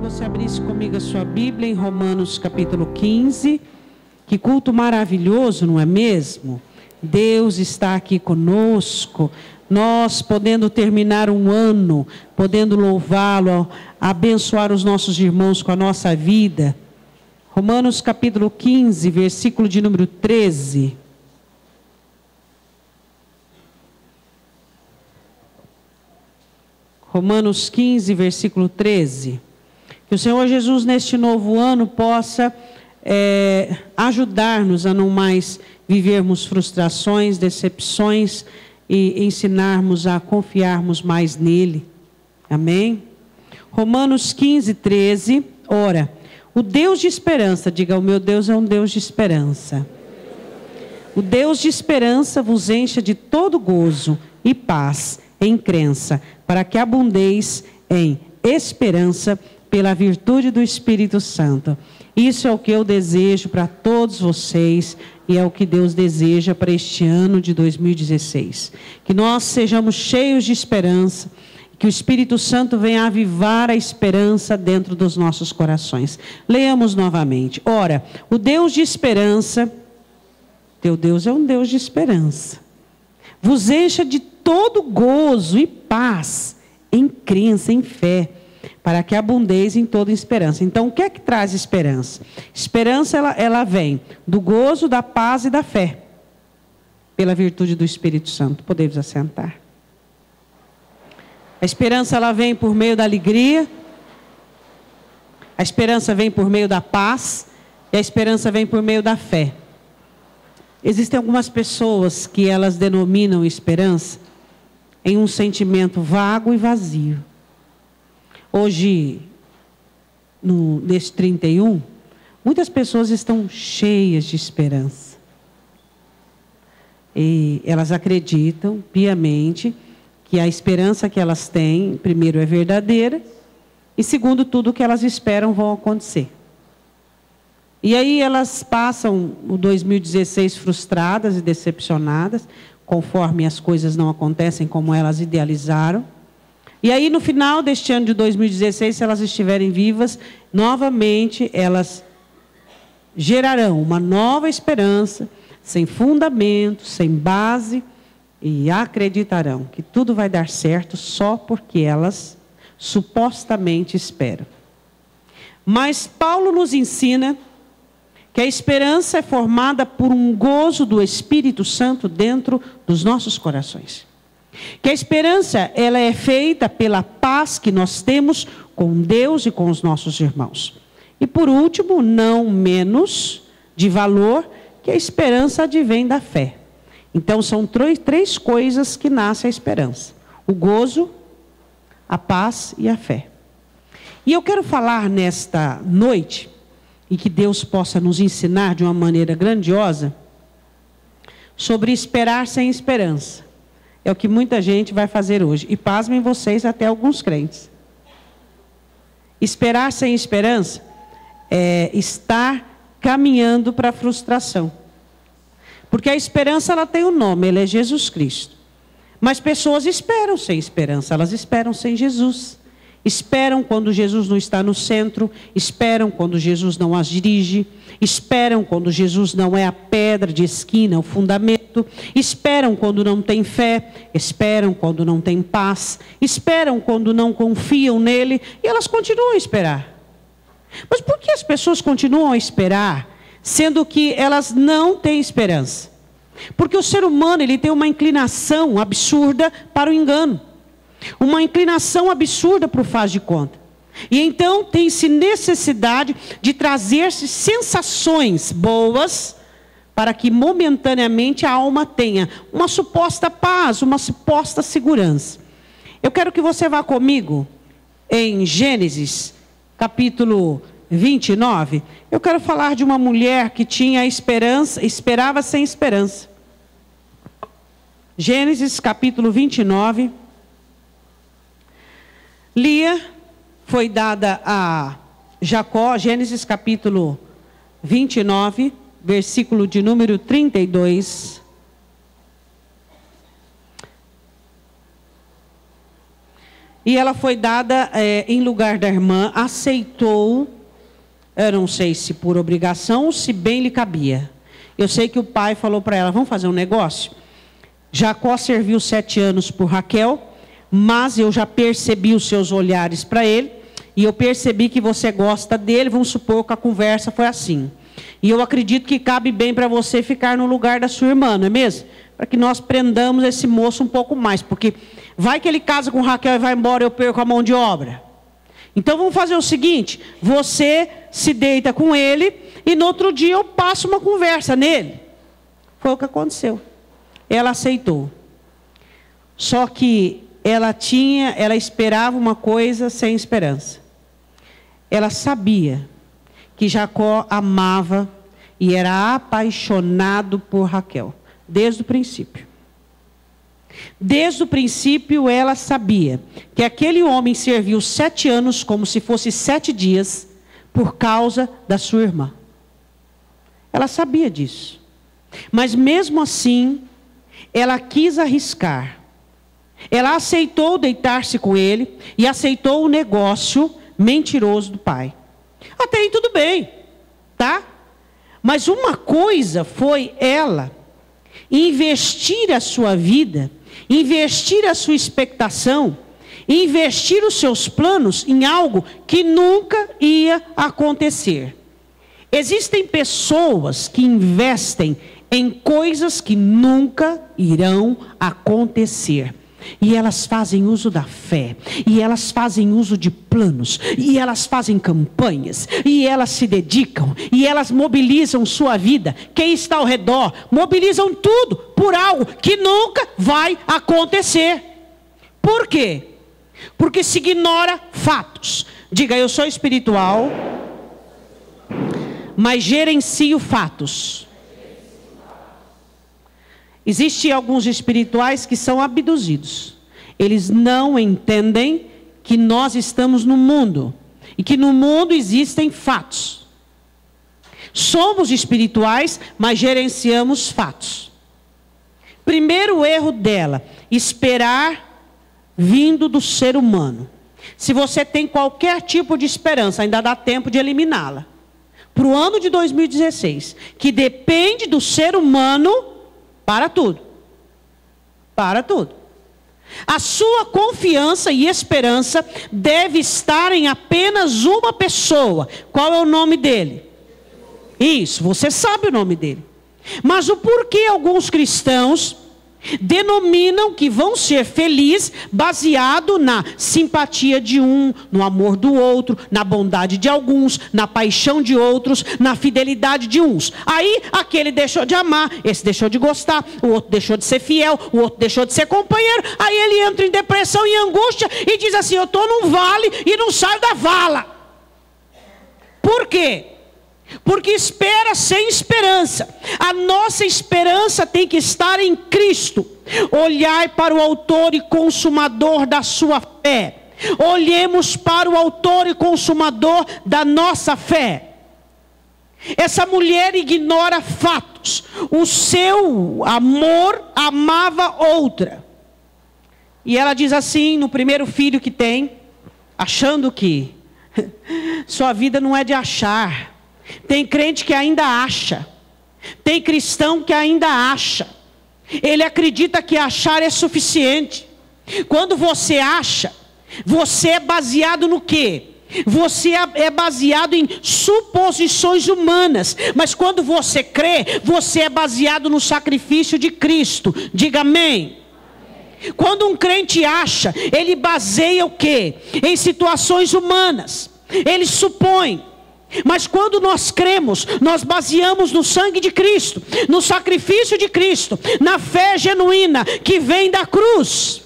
Você abrisse comigo a sua Bíblia em Romanos capítulo 15. Que culto maravilhoso, não é mesmo? Deus está aqui conosco. Nós podendo terminar um ano, podendo louvá-lo, abençoar os nossos irmãos com a nossa vida. Romanos capítulo 15, versículo de número 13. Romanos 15, versículo 13. Que o Senhor Jesus, neste novo ano, possa ajudar-nos a não mais vivermos frustrações, decepções e ensinarmos a confiarmos mais nele. Amém? Romanos 15, 13. Ora, o Deus de esperança, diga, o meu Deus é um Deus de esperança. O Deus de esperança vos encha de todo gozo e paz em crença, para que abundeis em esperança pela virtude do Espírito Santo. Isso é o que eu desejo para todos vocês e é o que Deus deseja para este ano de 2016. Que nós sejamos cheios de esperança, que o Espírito Santo venha avivar a esperança dentro dos nossos corações. Leamos novamente. Ora, o Deus de esperança, teu Deus é um Deus de esperança, vos encha de todo gozo e paz em crença, em fé, para que abundeis em toda esperança. Então, o que é que traz esperança? Esperança, ela vem do gozo, da paz e da fé, pela virtude do Espírito Santo. Podemos assentar. A esperança, ela vem por meio da alegria, a esperança vem por meio da paz, e a esperança vem por meio da fé. Existem algumas pessoas que elas denominam esperança em um sentimento vago e vazio. Hoje, nesse 31, muitas pessoas estão cheias de esperança. E elas acreditam piamente que a esperança que elas têm, primeiro, é verdadeira, e segundo, tudo o que elas esperam vão acontecer. E aí elas passam o 2016 frustradas e decepcionadas, conforme as coisas não acontecem como elas idealizaram. E aí, no final deste ano de 2016, se elas estiverem vivas, novamente elas gerarão uma nova esperança, sem fundamento, sem base, e acreditarão que tudo vai dar certo só porque elas supostamente esperam. Mas Paulo nos ensina que a esperança é formada por um gozo do Espírito Santo dentro dos nossos corações. Que a esperança, ela é feita pela paz que nós temos com Deus e com os nossos irmãos. E por último, não menos de valor, que a esperança advém da fé. Então são três coisas que nascem a esperança: o gozo, a paz e a fé. E eu quero falar nesta noite, e que Deus possa nos ensinar de uma maneira grandiosa, sobre esperar sem esperança. É o que muita gente vai fazer hoje. E pasmem vocês, até alguns crentes. Esperar sem esperança é estar caminhando para a frustração. Porque a esperança, ela tem um nome, ela é Jesus Cristo. Mas pessoas esperam sem esperança, elas esperam sem Jesus. Esperam quando Jesus não está no centro, esperam quando Jesus não as dirige, esperam quando Jesus não é a pedra de esquina, o fundamento, esperam quando não tem fé, esperam quando não tem paz, esperam quando não confiam nele, e elas continuam a esperar. Mas por que as pessoas continuam a esperar, sendo que elas não têm esperança? Porque o ser humano, ele tem uma inclinação absurda para o engano. Uma inclinação absurda para o faz de conta. E então tem-se necessidade de trazer-se sensações boas para que momentaneamente a alma tenha uma suposta paz, uma suposta segurança. Eu quero que você vá comigo em Gênesis, capítulo 29. Eu quero falar de uma mulher que tinha esperança, esperava sem esperança. Gênesis, capítulo 29. Lia foi dada a Jacó, Gênesis capítulo 29, versículo de número 32. E ela foi dada em lugar da irmã, aceitou, eu não sei se por obrigação ou se bem lhe cabia. Eu sei que o pai falou para ela, vamos fazer um negócio? Jacó serviu 7 anos por Raquel, mas eu já percebi os seus olhares para ele, e eu percebi que você gosta dele, vamos supor que a conversa foi assim. E eu acredito que cabe bem para você ficar no lugar da sua irmã, não é mesmo? Para que nós prendamos esse moço um pouco mais, porque vai que ele casa com Raquel e vai embora, eu perco a mão de obra. Então vamos fazer o seguinte, você se deita com ele, e no outro dia eu passo uma conversa nele. Foi o que aconteceu. Ela aceitou. Só que ela esperava uma coisa sem esperança. Ela sabia que Jacó amava e era apaixonado por Raquel, desde o princípio. Desde o princípio ela sabia que aquele homem serviu 7 anos como se fosse 7 dias por causa da sua irmã. Ela sabia disso. Mas mesmo assim, ela quis arriscar. Ela aceitou deitar-se com ele e aceitou o negócio mentiroso do pai. Até aí tudo bem, tá? Mas uma coisa foi ela investir a sua vida, investir a sua expectação, investir os seus planos em algo que nunca ia acontecer. Existem pessoas que investem em coisas que nunca irão acontecer. E elas fazem uso da fé, e elas fazem uso de planos, e elas fazem campanhas, e elas se dedicam, e elas mobilizam sua vida. Quem está ao redor, mobilizam tudo por algo que nunca vai acontecer. Por quê? Porque se ignora fatos. Diga, eu sou espiritual, mas gerencio fatos. Existem alguns espirituais que são abduzidos. Eles não entendem que nós estamos no mundo. E que no mundo existem fatos. Somos espirituais, mas gerenciamos fatos. Primeiro erro dela, esperar vindo do ser humano. Se você tem qualquer tipo de esperança, ainda dá tempo de eliminá-la. Para o ano de 2016, que depende do ser humano, para tudo. Para tudo. A sua confiança e esperança deve estar em apenas uma pessoa. Qual é o nome dele? Isso, você sabe o nome dele. Mas o porquê alguns cristãos denominam que vão ser felizes baseado na simpatia de um, no amor do outro, na bondade de alguns, na paixão de outros, na fidelidade de uns. Aí aquele deixou de amar, esse deixou de gostar, o outro deixou de ser fiel, o outro deixou de ser companheiro. Aí ele entra em depressão e angústia e diz assim, eu estou num vale e não saio da vala. Por quê? Porque espera sem esperança. A nossa esperança tem que estar em Cristo. Olhai para o autor e consumador da sua fé. Olhemos para o autor e consumador da nossa fé. Essa mulher ignora fatos. O seu amor amava outra. E ela diz assim, no primeiro filho que tem, achando que sua vida não é de achar. Tem crente que ainda acha. Tem cristão que ainda acha. Ele acredita que achar é suficiente. Quando você acha, você é baseado no quê? Você é baseado em suposições humanas. Mas quando você crê, você é baseado no sacrifício de Cristo. Diga amém. Quando um crente acha, ele baseia o quê? Em situações humanas. Ele supõe. Mas quando nós cremos, nós baseamos no sangue de Cristo, no sacrifício de Cristo, na fé genuína que vem da cruz.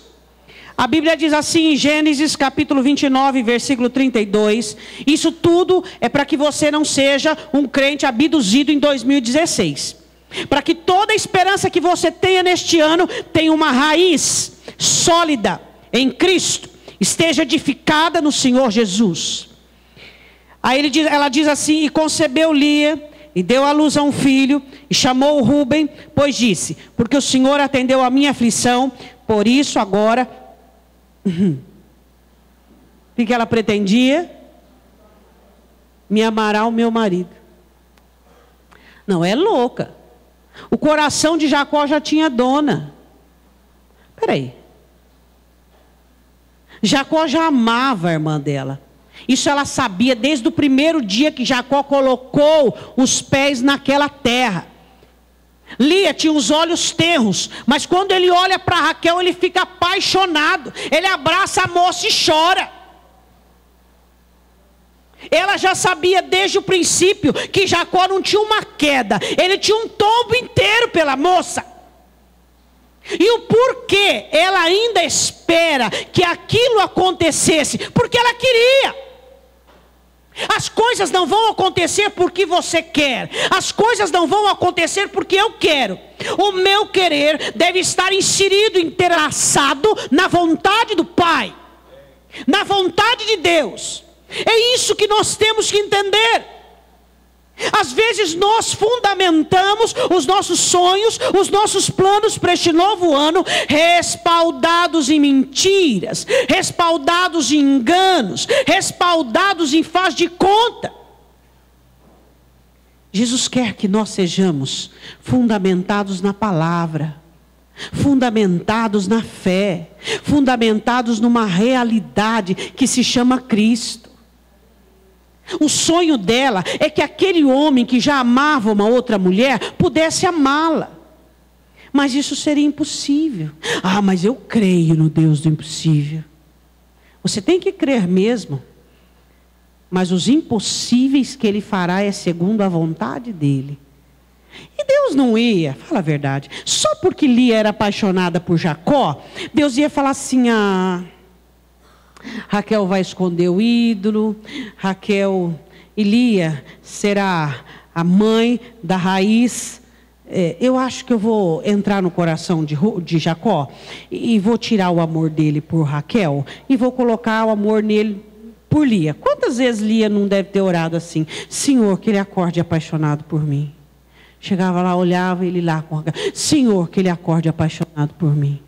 A Bíblia diz assim em Gênesis capítulo 29, versículo 32. Isso tudo é para que você não seja um crente abduzido em 2016. Para que toda a esperança que você tenha neste ano tenha uma raiz sólida em Cristo, esteja edificada no Senhor Jesus. Aí ela diz assim, e concebeu Lia, e deu à luz a um filho, e chamou-o Rúben, pois disse, porque o Senhor atendeu a minha aflição, por isso agora O que ela pretendia? Me amará o meu marido. Não, é louca. O coração de Jacó já tinha dona. Espera aí. Jacó já amava a irmã dela. Isso ela sabia desde o primeiro dia que Jacó colocou os pés naquela terra. Lia tinha os olhos tenros, mas quando ele olha para Raquel, ele fica apaixonado. Ele abraça a moça e chora. Ela já sabia desde o princípio que Jacó não tinha uma queda, ele tinha um tombo inteiro pela moça. E o porquê ela ainda espera que aquilo acontecesse? Porque ela queria. As coisas não vão acontecer porque você quer. As coisas não vão acontecer porque eu quero. O meu querer deve estar inserido, entrelaçado na vontade do Pai, na vontade de Deus. É isso que nós temos que entender. Às vezes nós fundamentamos os nossos sonhos, os nossos planos para este novo ano, respaldados em mentiras, respaldados em enganos, respaldados em faz de conta. Jesus quer que nós sejamos fundamentados na palavra, fundamentados na fé, fundamentados numa realidade que se chama Cristo. O sonho dela é que aquele homem que já amava uma outra mulher pudesse amá-la. Mas isso seria impossível. Ah, mas eu creio no Deus do impossível. Você tem que crer mesmo. Mas os impossíveis que Ele fará é segundo a vontade dEle. E Deus não ia, fala a verdade, só porque Lia era apaixonada por Jacó, Deus ia falar assim, Raquel vai esconder o ídolo, Raquel e Lia será a mãe da raiz. Eu acho que eu vou entrar no coração de Jacó e vou tirar o amor dele por Raquel e vou colocar o amor nele por Lia. Quantas vezes Lia não deve ter orado assim? Senhor, que ele acorde apaixonado por mim. Chegava lá, olhava ele lá com Raquel. Senhor, que ele acorde apaixonado por mim.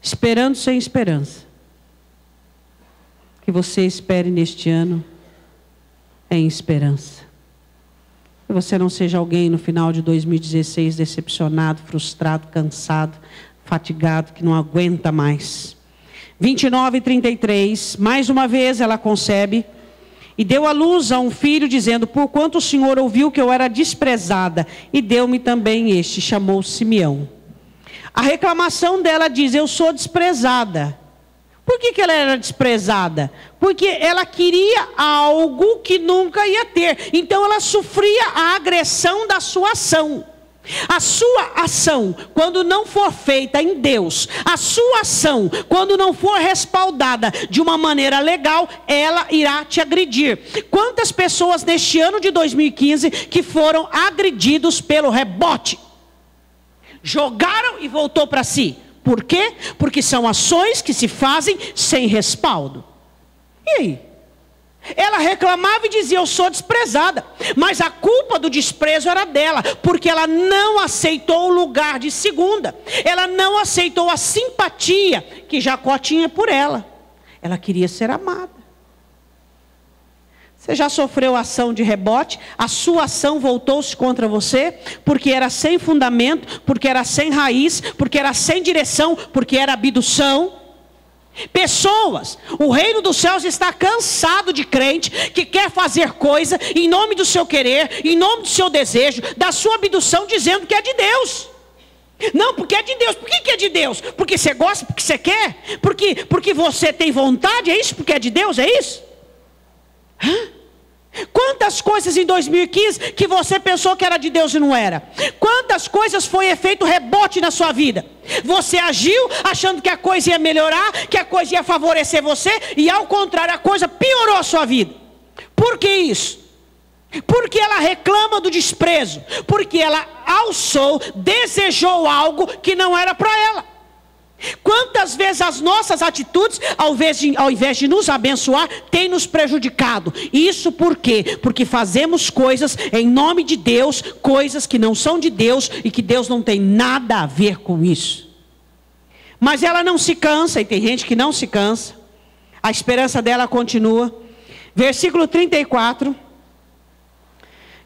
Esperando sem esperança. Que você espere neste ano em esperança. Que você não seja alguém no final de 2016 decepcionado, frustrado, cansado, fatigado, que não aguenta mais. 29:33, mais uma vez ela concebe e deu à luz a um filho, dizendo: porquanto o Senhor ouviu que eu era desprezada, e deu-me também este, chamou Simeão. A reclamação dela diz: eu sou desprezada. Por que ela era desprezada? Porque ela queria algo que nunca ia ter. Então ela sofria a agressão da sua ação. A sua ação, quando não for feita em Deus, a sua ação, quando não for respaldada de uma maneira legal, ela irá te agredir. Quantas pessoas neste ano de 2015 que foram agredidos pelo rebote? Jogaram e voltou para si. Por quê? Porque são ações que se fazem sem respaldo. E aí? Ela reclamava e dizia: eu sou desprezada. Mas a culpa do desprezo era dela, porque ela não aceitou o lugar de segunda. Ela não aceitou a simpatia que Jacó tinha por ela. Ela queria ser amada. Você já sofreu ação de rebote? A sua ação voltou-se contra você, porque era sem fundamento, porque era sem raiz, porque era sem direção, porque era abdução. Pessoas, o reino dos céus está cansado de crente que quer fazer coisa em nome do seu querer, em nome do seu desejo, da sua abdução, dizendo que é de Deus. Não, porque é de Deus. Por que é de Deus? Porque você gosta, porque você quer? Porque você tem vontade, é isso? Porque é de Deus, é isso? Quantas coisas em 2015 que você pensou que era de Deus e não era? Quantas coisas foi efeito rebote na sua vida? Você agiu achando que a coisa ia melhorar, que a coisa ia favorecer você, e ao contrário, a coisa piorou a sua vida. Por que isso? Porque ela reclama do desprezo, porque ela alçou, desejou algo que não era para ela. Quantas vezes as nossas atitudes, ao invés de nos abençoar, têm nos prejudicado? Isso por quê? Porque fazemos coisas em nome de Deus, coisas que não são de Deus e que Deus não tem nada a ver com isso. Mas ela não se cansa, e tem gente que não se cansa. A esperança dela continua. Versículo 34.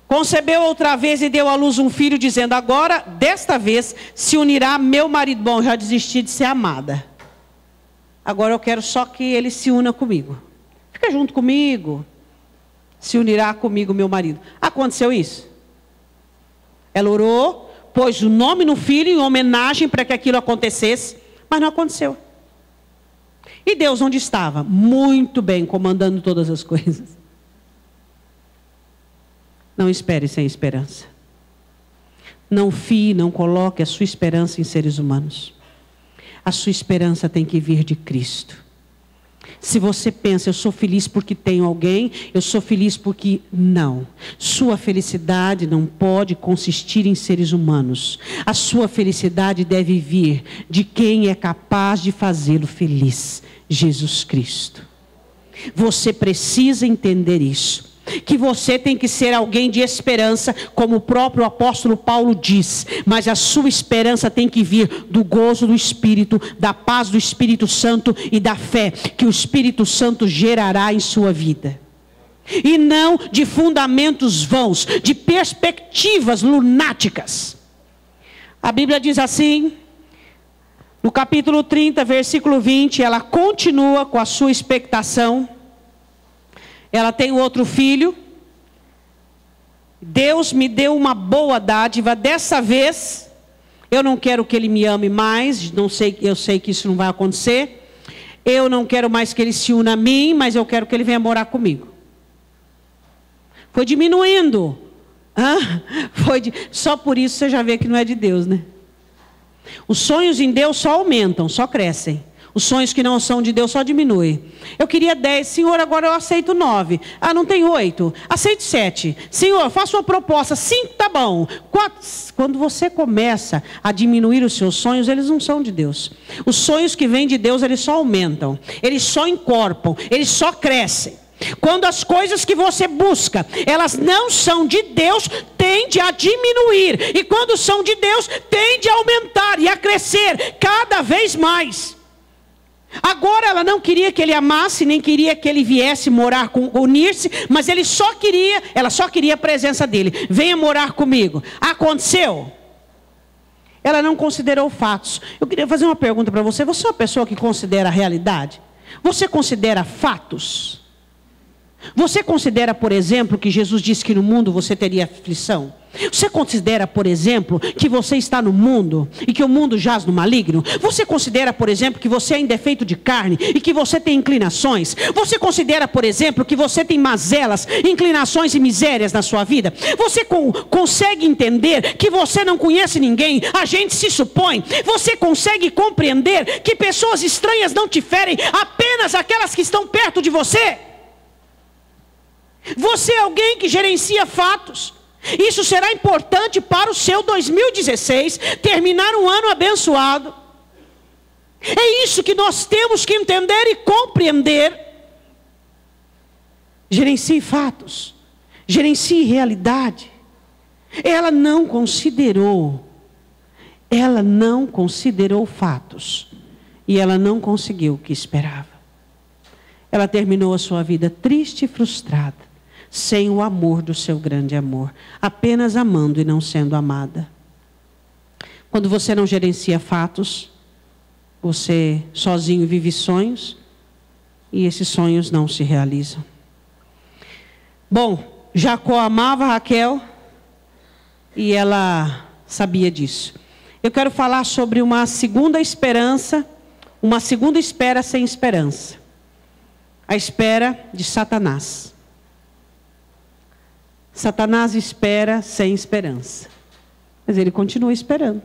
Concebeu outra vez e deu à luz um filho, dizendo: agora, desta vez, se unirá meu marido. Bom, já desisti de ser amada. Agora eu quero só que ele se una comigo. Fica junto comigo. Se unirá comigo meu marido. Aconteceu isso? Ela orou, pôs o nome no filho em homenagem para que aquilo acontecesse, mas não aconteceu. E Deus onde estava? Muito bem, comandando todas as coisas. Não espere sem esperança. Não fie, não coloque a sua esperança em seres humanos. A sua esperança tem que vir de Cristo. Se você pensa, eu sou feliz porque tenho alguém, eu sou feliz porque... Não. Sua felicidade não pode consistir em seres humanos. A sua felicidade deve vir de quem é capaz de fazê-lo feliz. Jesus Cristo. Você precisa entender isso. Que você tem que ser alguém de esperança, como o próprio apóstolo Paulo diz. Mas a sua esperança tem que vir do gozo do Espírito, da paz do Espírito Santo e da fé que o Espírito Santo gerará em sua vida. E não de fundamentos vãos, de perspectivas lunáticas. A Bíblia diz assim, no capítulo 30, versículo 20, ela continua com a sua expectação. Ela tem outro filho. Deus me deu uma boa dádiva. Dessa vez, eu não quero que ele me ame mais. Eu sei que isso não vai acontecer. Eu não quero mais que ele se una a mim, mas eu quero que ele venha morar comigo. Foi diminuindo. Só por isso você já vê que não é de Deus, né? Os sonhos em Deus só aumentam, só crescem. Os sonhos que não são de Deus só diminuem. Eu queria 10, Senhor, agora eu aceito 9. Ah, não tem 8. Aceito 7. Senhor, faça uma proposta. 5, tá bom. 4. Quando você começa a diminuir os seus sonhos, eles não são de Deus. Os sonhos que vêm de Deus, eles só aumentam. Eles só encorpam. Eles só crescem. Quando as coisas que você busca, elas não são de Deus, tende a diminuir. E quando são de Deus, tende a aumentar e a crescer cada vez mais. Agora ela não queria que ele amasse, nem queria que ele viesse morar, unir-se, mas ela só queria a presença dele. Venha morar comigo. Aconteceu? Ela não considerou fatos. Eu queria fazer uma pergunta para você. Você é uma pessoa que considera a realidade? Você considera fatos? Você considera, por exemplo, que Jesus disse que no mundo você teria aflição? Você considera, por exemplo, que você está no mundo e que o mundo jaz no maligno? Você considera, por exemplo, que você é indefeito de carne e que você tem inclinações? Você considera, por exemplo, que você tem mazelas, inclinações e misérias na sua vida? Você consegue entender que você não conhece ninguém? A gente se supõe. Você consegue compreender que pessoas estranhas não te ferem, apenas aquelas que estão perto de você? Você é alguém que gerencia fatos. Isso será importante para o seu 2016, terminar um ano abençoado. É isso que nós temos que entender e compreender. Gerencie fatos, gerencie realidade. Ela não considerou fatos, e ela não conseguiu o que esperava. Ela terminou a sua vida triste e frustrada, sem o amor do seu grande amor, apenas amando e não sendo amada. Quando você não gerencia fatos, você sozinho vive sonhos, e esses sonhos não se realizam. Bom, Jacó amava Raquel, e ela sabia disso. Eu quero falar sobre uma segunda esperança, uma segunda espera sem esperança. A espera de Satanás. Satanás espera sem esperança. Mas ele continua esperando.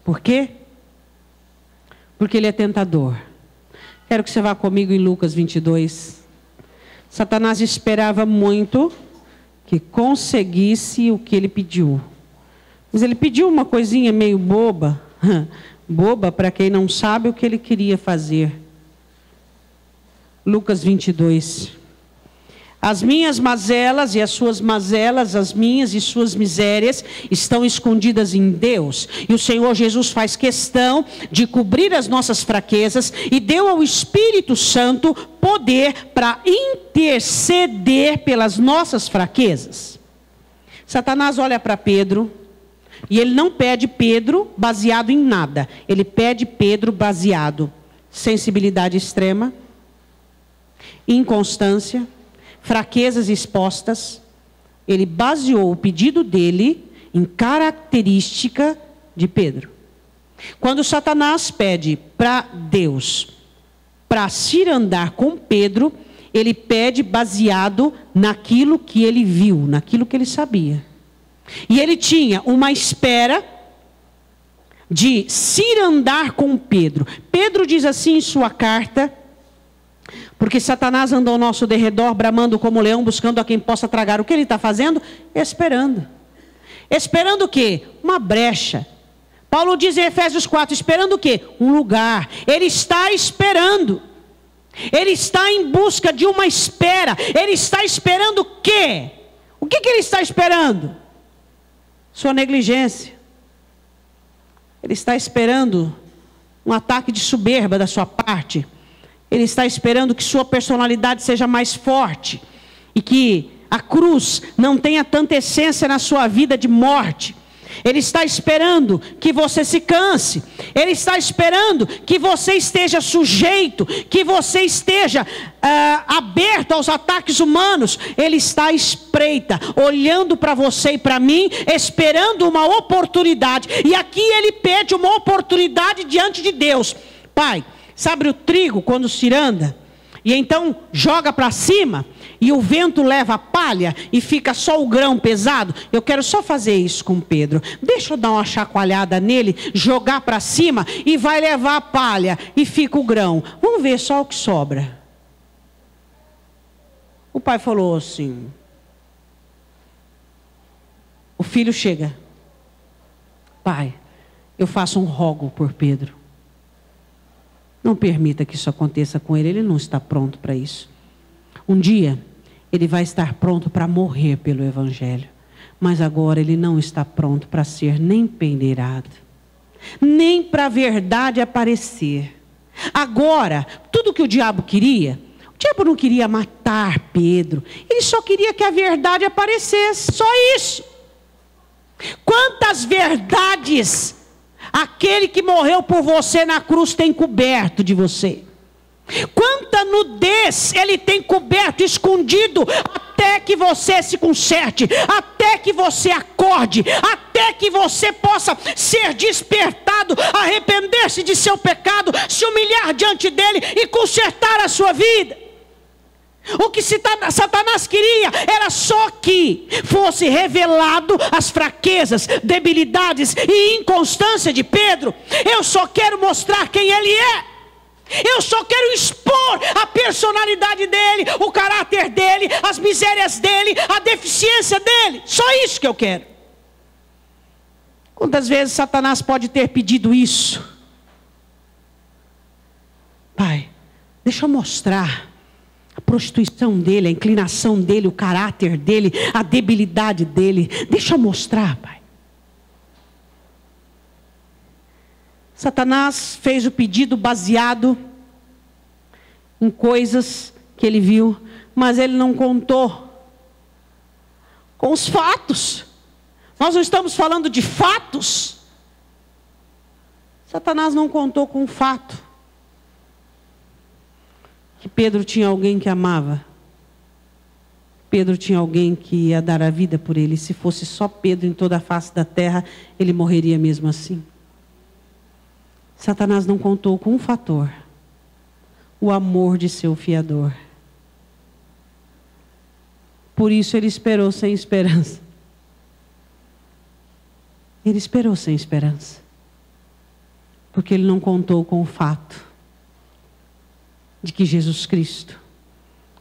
Por quê? Porque ele é tentador. Quero que você vá comigo em Lucas 22. Satanás esperava muito que conseguisse o que ele pediu. Mas ele pediu uma coisinha meio boba. Boba para quem não sabe o que ele queria fazer. Lucas 22. As minhas mazelas e as suas mazelas, as minhas e suas misérias estão escondidas em Deus. E o Senhor Jesus faz questão de cobrir as nossas fraquezas e deu ao Espírito Santo poder para interceder pelas nossas fraquezas. Satanás olha para Pedro e ele não pede Pedro baseado em nada. Ele pede Pedro baseado em sensibilidade extrema, inconstância, fraquezas expostas. Ele baseou o pedido dele em característica de Pedro. Quando Satanás pede para Deus para se andar com Pedro, ele pede baseado naquilo que ele viu, naquilo que ele sabia. E ele tinha uma espera de se andar com Pedro. Pedro diz assim em sua carta: porque Satanás anda ao nosso derredor, bramando como leão, buscando a quem possa tragar. O que ele está fazendo? Esperando. Esperando o quê? Uma brecha. Paulo diz em Efésios 4, esperando o quê? Um lugar. Ele está esperando. Ele está em busca de uma espera. Ele está esperando o quê? O que ele está esperando? Sua negligência. Ele está esperando um ataque de soberba da sua parte. Ele está esperando que sua personalidade seja mais forte e que a cruz não tenha tanta essência na sua vida de morte. Ele está esperando que você se canse. Ele está esperando que você esteja sujeito, que você esteja aberto aos ataques humanos. Ele está à espreita, olhando para você e para mim, esperando uma oportunidade. E aqui ele pede uma oportunidade diante de Deus. Pai, sabe o trigo quando se anda? E então joga para cima e o vento leva a palha e fica só o grão pesado. Eu quero só fazer isso com Pedro. Deixa eu dar uma chacoalhada nele, jogar para cima e vai levar a palha e fica o grão. Vamos ver só o que sobra. O pai falou assim. O filho chega. Pai, eu faço um rogo por Pedro. Não permita que isso aconteça com ele. Ele não está pronto para isso. Um dia, ele vai estar pronto para morrer pelo Evangelho. Mas agora ele não está pronto para ser nem pendeirado. Nem para a verdade aparecer. Agora, tudo que o diabo queria, o diabo não queria matar Pedro. Ele só queria que a verdade aparecesse. Só isso. Quantas verdades aquele que morreu por você na cruz tem coberto de você? Quanta nudez ele tem coberto, escondido, até que você se conserte, até que você acorde, até que você possa ser despertado, arrepender-se de seu pecado, se humilhar diante dele e consertar a sua vida. O que Satanás queria era só que fosse revelado as fraquezas, debilidades e inconstância de Pedro. Eu só quero mostrar quem ele é. Eu só quero expor a personalidade dele, o caráter dele, as misérias dele, a deficiência dele. Só isso que eu quero. Quantas vezes Satanás pode ter pedido isso? Pai, deixa eu mostrar a prostituição dele, a inclinação dele, o caráter dele, a debilidade dele. Deixa eu mostrar, pai. Satanás fez o pedido baseado em coisas que ele viu, mas ele não contou com os fatos. Nós não estamos falando de fatos. Satanás não contou com o fato que Pedro tinha alguém que amava. Pedro tinha alguém que ia dar a vida por ele. Se fosse só Pedro em toda a face da terra, ele morreria mesmo assim. Satanás não contou com um fator: o amor de seu fiador. Por isso ele esperou sem esperança. Ele esperou sem esperança. Porque ele não contou com o fato de que Jesus Cristo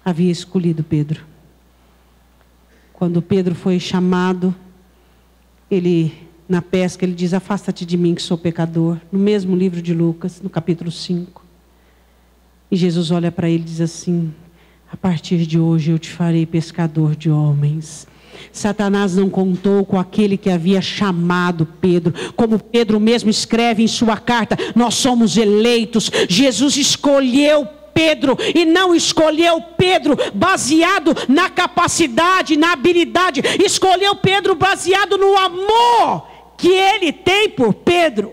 havia escolhido Pedro. Quando Pedro foi chamado, na pesca, ele diz: afasta-te de mim que sou pecador. No mesmo livro de Lucas, no capítulo 5. E Jesus olha para ele e diz assim: A partir de hoje eu te farei pescador de homens. Satanás não contou com aquele que havia chamado Pedro. Como Pedro mesmo escreve em sua carta, nós somos eleitos. Jesus escolheu Pedro e não escolheu Pedro baseado na capacidade, na habilidade. Escolheu Pedro baseado no amor que ele tem por Pedro.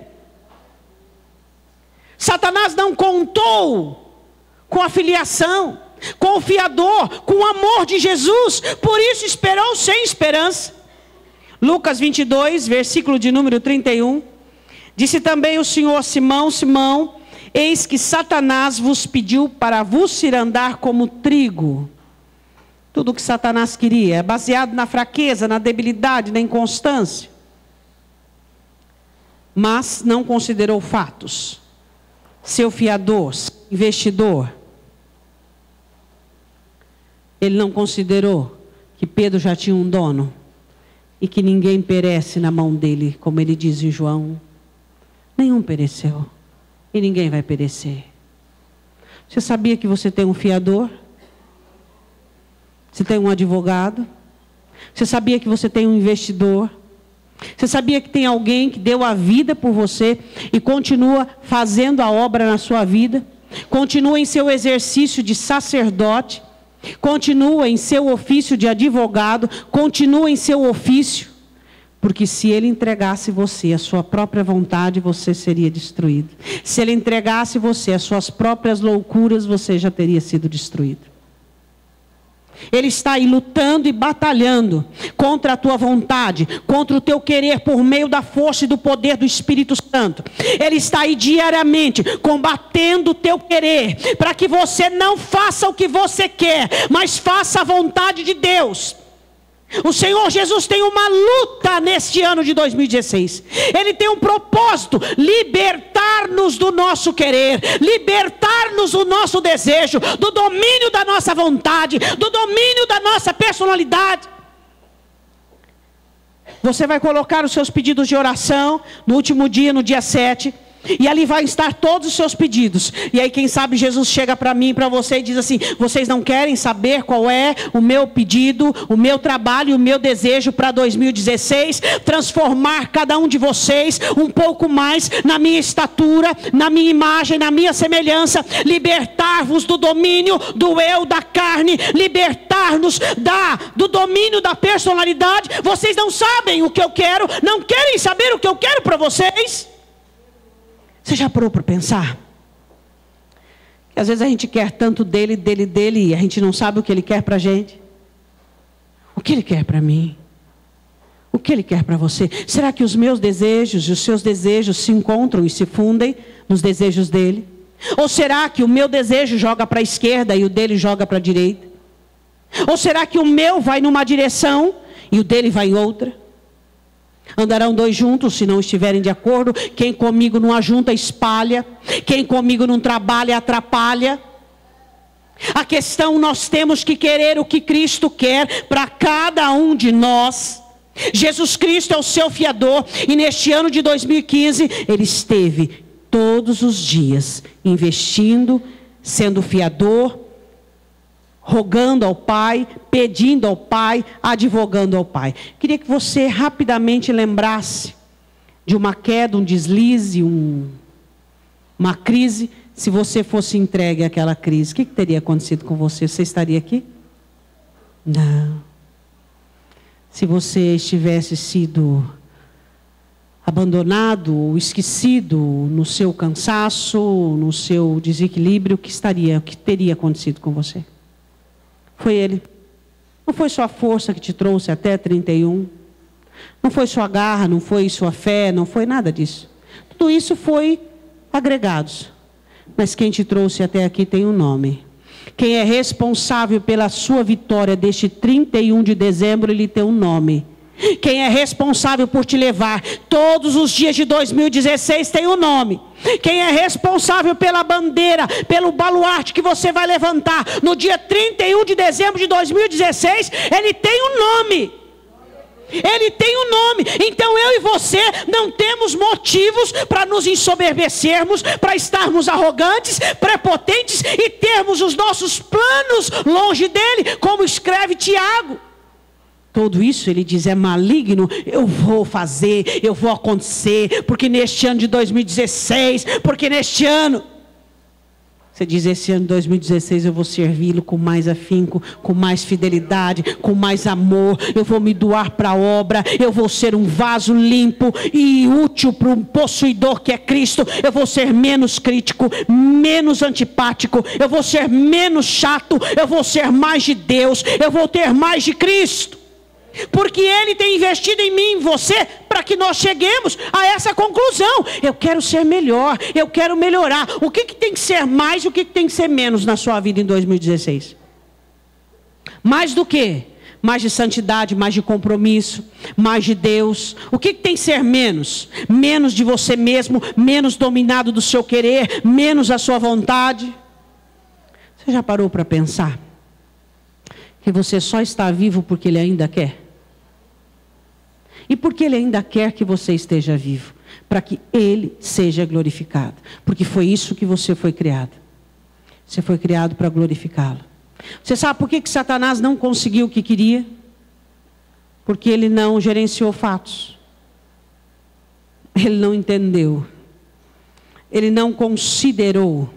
Satanás não contou com a filiação, com o fiador, com o amor de Jesus, por isso esperou sem esperança. Lucas 22, versículo de número 31, disse também o Senhor: Simão, Simão, eis que Satanás vos pediu para vos cirandar como trigo. Tudo o que Satanás queria é baseado na fraqueza, na debilidade, na inconstância. Mas não considerou fatos. Seu fiador, seu investidor. Ele não considerou que Pedro já tinha um dono e que ninguém perece na mão dele, como ele diz em João. Nenhum pereceu e ninguém vai perecer. Você sabia que você tem um fiador? Você tem um advogado? Você sabia que você tem um investidor? Você sabia que tem alguém que deu a vida por você e continua fazendo a obra na sua vida? Continua em seu exercício de sacerdote? Continua em seu ofício de advogado, continua em seu ofício, porque se ele entregasse você a sua própria vontade, você seria destruído. Se ele entregasse você as suas próprias loucuras, você já teria sido destruído. Ele está aí lutando e batalhando contra a tua vontade, contra o teu querer por meio da força e do poder do Espírito Santo. Ele está aí diariamente combatendo o teu querer, para que você não faça o que você quer, mas faça a vontade de Deus. O Senhor Jesus tem uma luta neste ano de 2016. Ele tem um propósito: libertar-nos do nosso querer, libertar-nos do nosso desejo, do domínio da nossa vontade, do domínio da nossa personalidade. Você vai colocar os seus pedidos de oração no último dia, no dia 7. E ali vai estar todos os seus pedidos. E aí quem sabe Jesus chega para mim e para você e diz assim: vocês não querem saber qual é o meu pedido, o meu trabalho e o meu desejo para 2016? Transformar cada um de vocês um pouco mais na minha estatura, na minha imagem, na minha semelhança. Libertar-vos do domínio do eu, da carne. Libertar-nos do domínio da personalidade. Vocês não sabem o que eu quero, não querem saber o que eu quero para vocês? Você já parou para pensar? Que às vezes a gente quer tanto dele, e a gente não sabe o que ele quer para a gente. O que ele quer para mim? O que ele quer para você? Será que os meus desejos e os seus desejos se encontram e se fundem nos desejos dele? Ou será que o meu desejo joga para a esquerda e o dele joga para a direita? Ou será que o meu vai numa direção e o dele vai em outra? Andarão dois juntos se não estiverem de acordo. Quem comigo não ajunta, espalha. Quem comigo não trabalha, atrapalha. A questão, nós temos que querer o que Cristo quer para cada um de nós. Jesus Cristo é o seu fiador. E neste ano de 2015, Ele esteve todos os dias investindo, sendo fiador, rogando ao Pai, pedindo ao Pai, advogando ao Pai. Queria que você rapidamente lembrasse de uma queda, um deslize, uma crise. Se você fosse entregue àquela crise, o que teria acontecido com você? Você estaria aqui? Não. Se você estivesse sido abandonado ou esquecido no seu cansaço, no seu desequilíbrio, o que teria acontecido com você? Foi Ele. Não foi sua força que te trouxe até 31. Não foi sua garra, não foi sua fé, não foi nada disso. Tudo isso foi agregados. Mas quem te trouxe até aqui tem um nome. Quem é responsável pela sua vitória deste 31 de dezembro, ele tem um nome. Quem é responsável por te levar todos os dias de 2016 tem um nome. Quem é responsável pela bandeira, pelo baluarte que você vai levantar no dia 31 de dezembro de 2016, ele tem um nome. Ele tem um nome. Então eu e você não temos motivos para nos ensoberbecermos, para estarmos arrogantes, prepotentes e termos os nossos planos longe dele, como escreve Tiago. Tudo isso ele diz é maligno. Eu vou fazer, eu vou acontecer, porque neste ano de 2016, porque neste ano... Você diz, esse ano de 2016 eu vou servi-lo com mais afinco, com mais fidelidade, com mais amor. Eu vou me doar para a obra. Eu vou ser um vaso limpo e útil para um possuidor que é Cristo. Eu vou ser menos crítico, menos antipático. Eu vou ser menos chato. Eu vou ser mais de Deus. Eu vou ter mais de Cristo. Porque Ele tem investido em mim e em você para que nós cheguemos a essa conclusão. Eu quero ser melhor, eu quero melhorar. O que tem que ser mais e o que tem que ser menos na sua vida em 2016? Mais do que? Mais de santidade, mais de compromisso, mais de Deus. O que tem que ser menos? Menos de você mesmo, menos dominado do seu querer, menos da sua vontade. Você já parou para pensar que você só está vivo porque Ele ainda quer? E porque Ele ainda quer que você esteja vivo? Para que Ele seja glorificado. Porque foi isso que você foi criado. Você foi criado para glorificá-lo. Você sabe por que Satanás não conseguiu o que queria? Porque ele não gerenciou fatos. Ele não entendeu. Ele não considerou.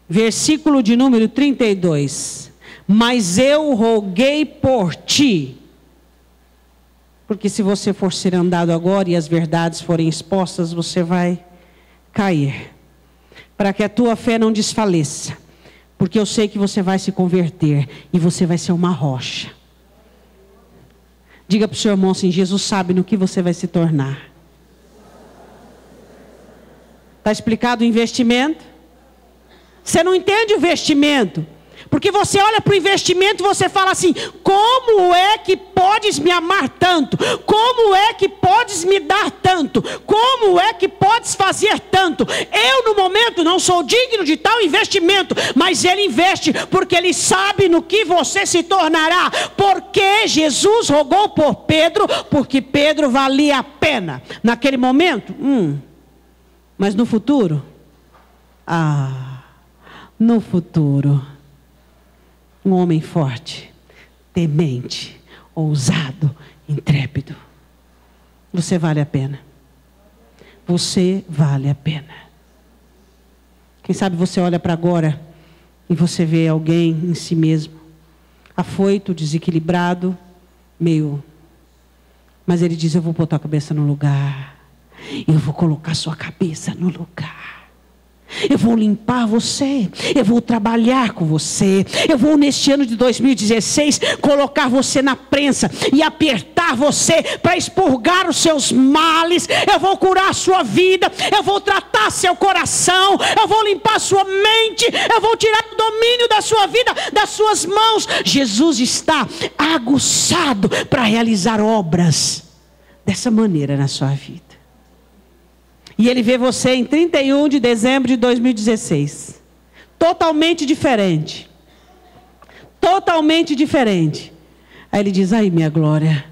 Versículo de número 32. Mas eu roguei por ti. Porque se você for ser andado agora e as verdades forem expostas, você vai cair. Para que a tua fé não desfaleça. Porque eu sei que você vai se converter e você vai ser uma rocha. Diga para o seu irmão assim, Jesus sabe no que você vai se tornar. Está explicado o investimento? Você não entende o investimento. Porque você olha para o investimento e você fala assim, como é que podes me amar tanto? Como é que podes me dar tanto? Como é que podes fazer tanto? Eu no momento não sou digno de tal investimento, mas Ele investe porque Ele sabe no que você se tornará. Porque Jesus rogou por Pedro, porque Pedro valia a pena. Naquele momento, mas no futuro, no futuro, um homem forte, temente, ousado, intrépido. Você vale a pena. Você vale a pena. Quem sabe você olha para agora e você vê alguém em si mesmo, afoito, desequilibrado, meio... Mas ele diz, eu vou botar a cabeça no lugar. Eu vou colocar sua cabeça no lugar. Eu vou limpar você, eu vou trabalhar com você, eu vou neste ano de 2016 colocar você na prensa e apertar você para expurgar os seus males. Eu vou curar a sua vida, eu vou tratar seu coração, eu vou limpar sua mente, eu vou tirar o domínio da sua vida das suas mãos. Jesus está aguçado para realizar obras dessa maneira na sua vida. E Ele vê você em 31 de dezembro de 2016. Totalmente diferente. Totalmente diferente. Aí Ele diz, aí minha glória.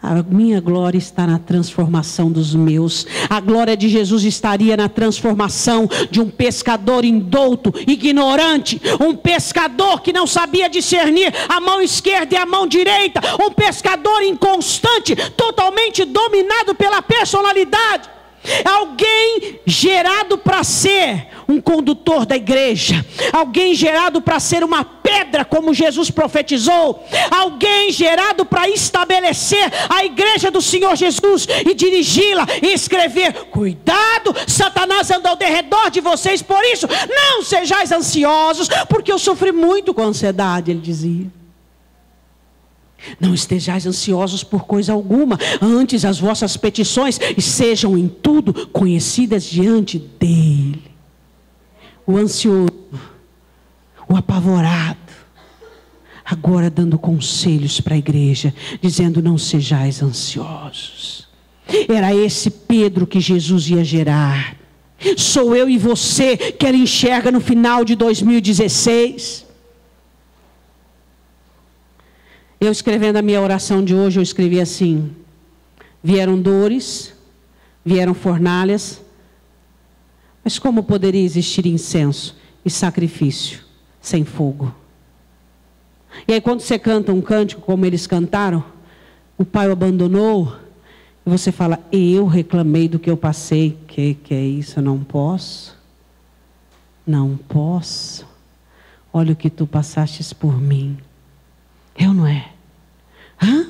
A minha glória está na transformação dos meus. A glória de Jesus estaria na transformação de um pescador indouto, ignorante. Um pescador que não sabia discernir a mão esquerda e a mão direita. Um pescador inconstante, totalmente dominado pela personalidade. Alguém gerado para ser um condutor da igreja, alguém gerado para ser uma pedra como Jesus profetizou, alguém gerado para estabelecer a igreja do Senhor Jesus e dirigi-la e escrever, cuidado, Satanás anda ao derredor de vocês, por isso não sejais ansiosos, porque eu sofri muito com ansiedade, ele dizia. Não estejais ansiosos por coisa alguma, antes as vossas petições sejam em tudo conhecidas diante dele. O ansioso, o apavorado, agora dando conselhos para a igreja, dizendo não sejais ansiosos. Era esse Pedro que Jesus ia gerar. Sou eu e você que ele enxerga no final de 2016. Eu escrevendo a minha oração de hoje, eu escrevi assim: vieram dores, vieram fornalhas, mas como poderia existir incenso e sacrifício sem fogo? E aí quando você canta um cântico como eles cantaram, o pai o abandonou, e você fala: eu reclamei do que eu passei. Que é isso? Eu não posso. Não posso. Olha o que tu passastes por mim. Eu não é? Hã?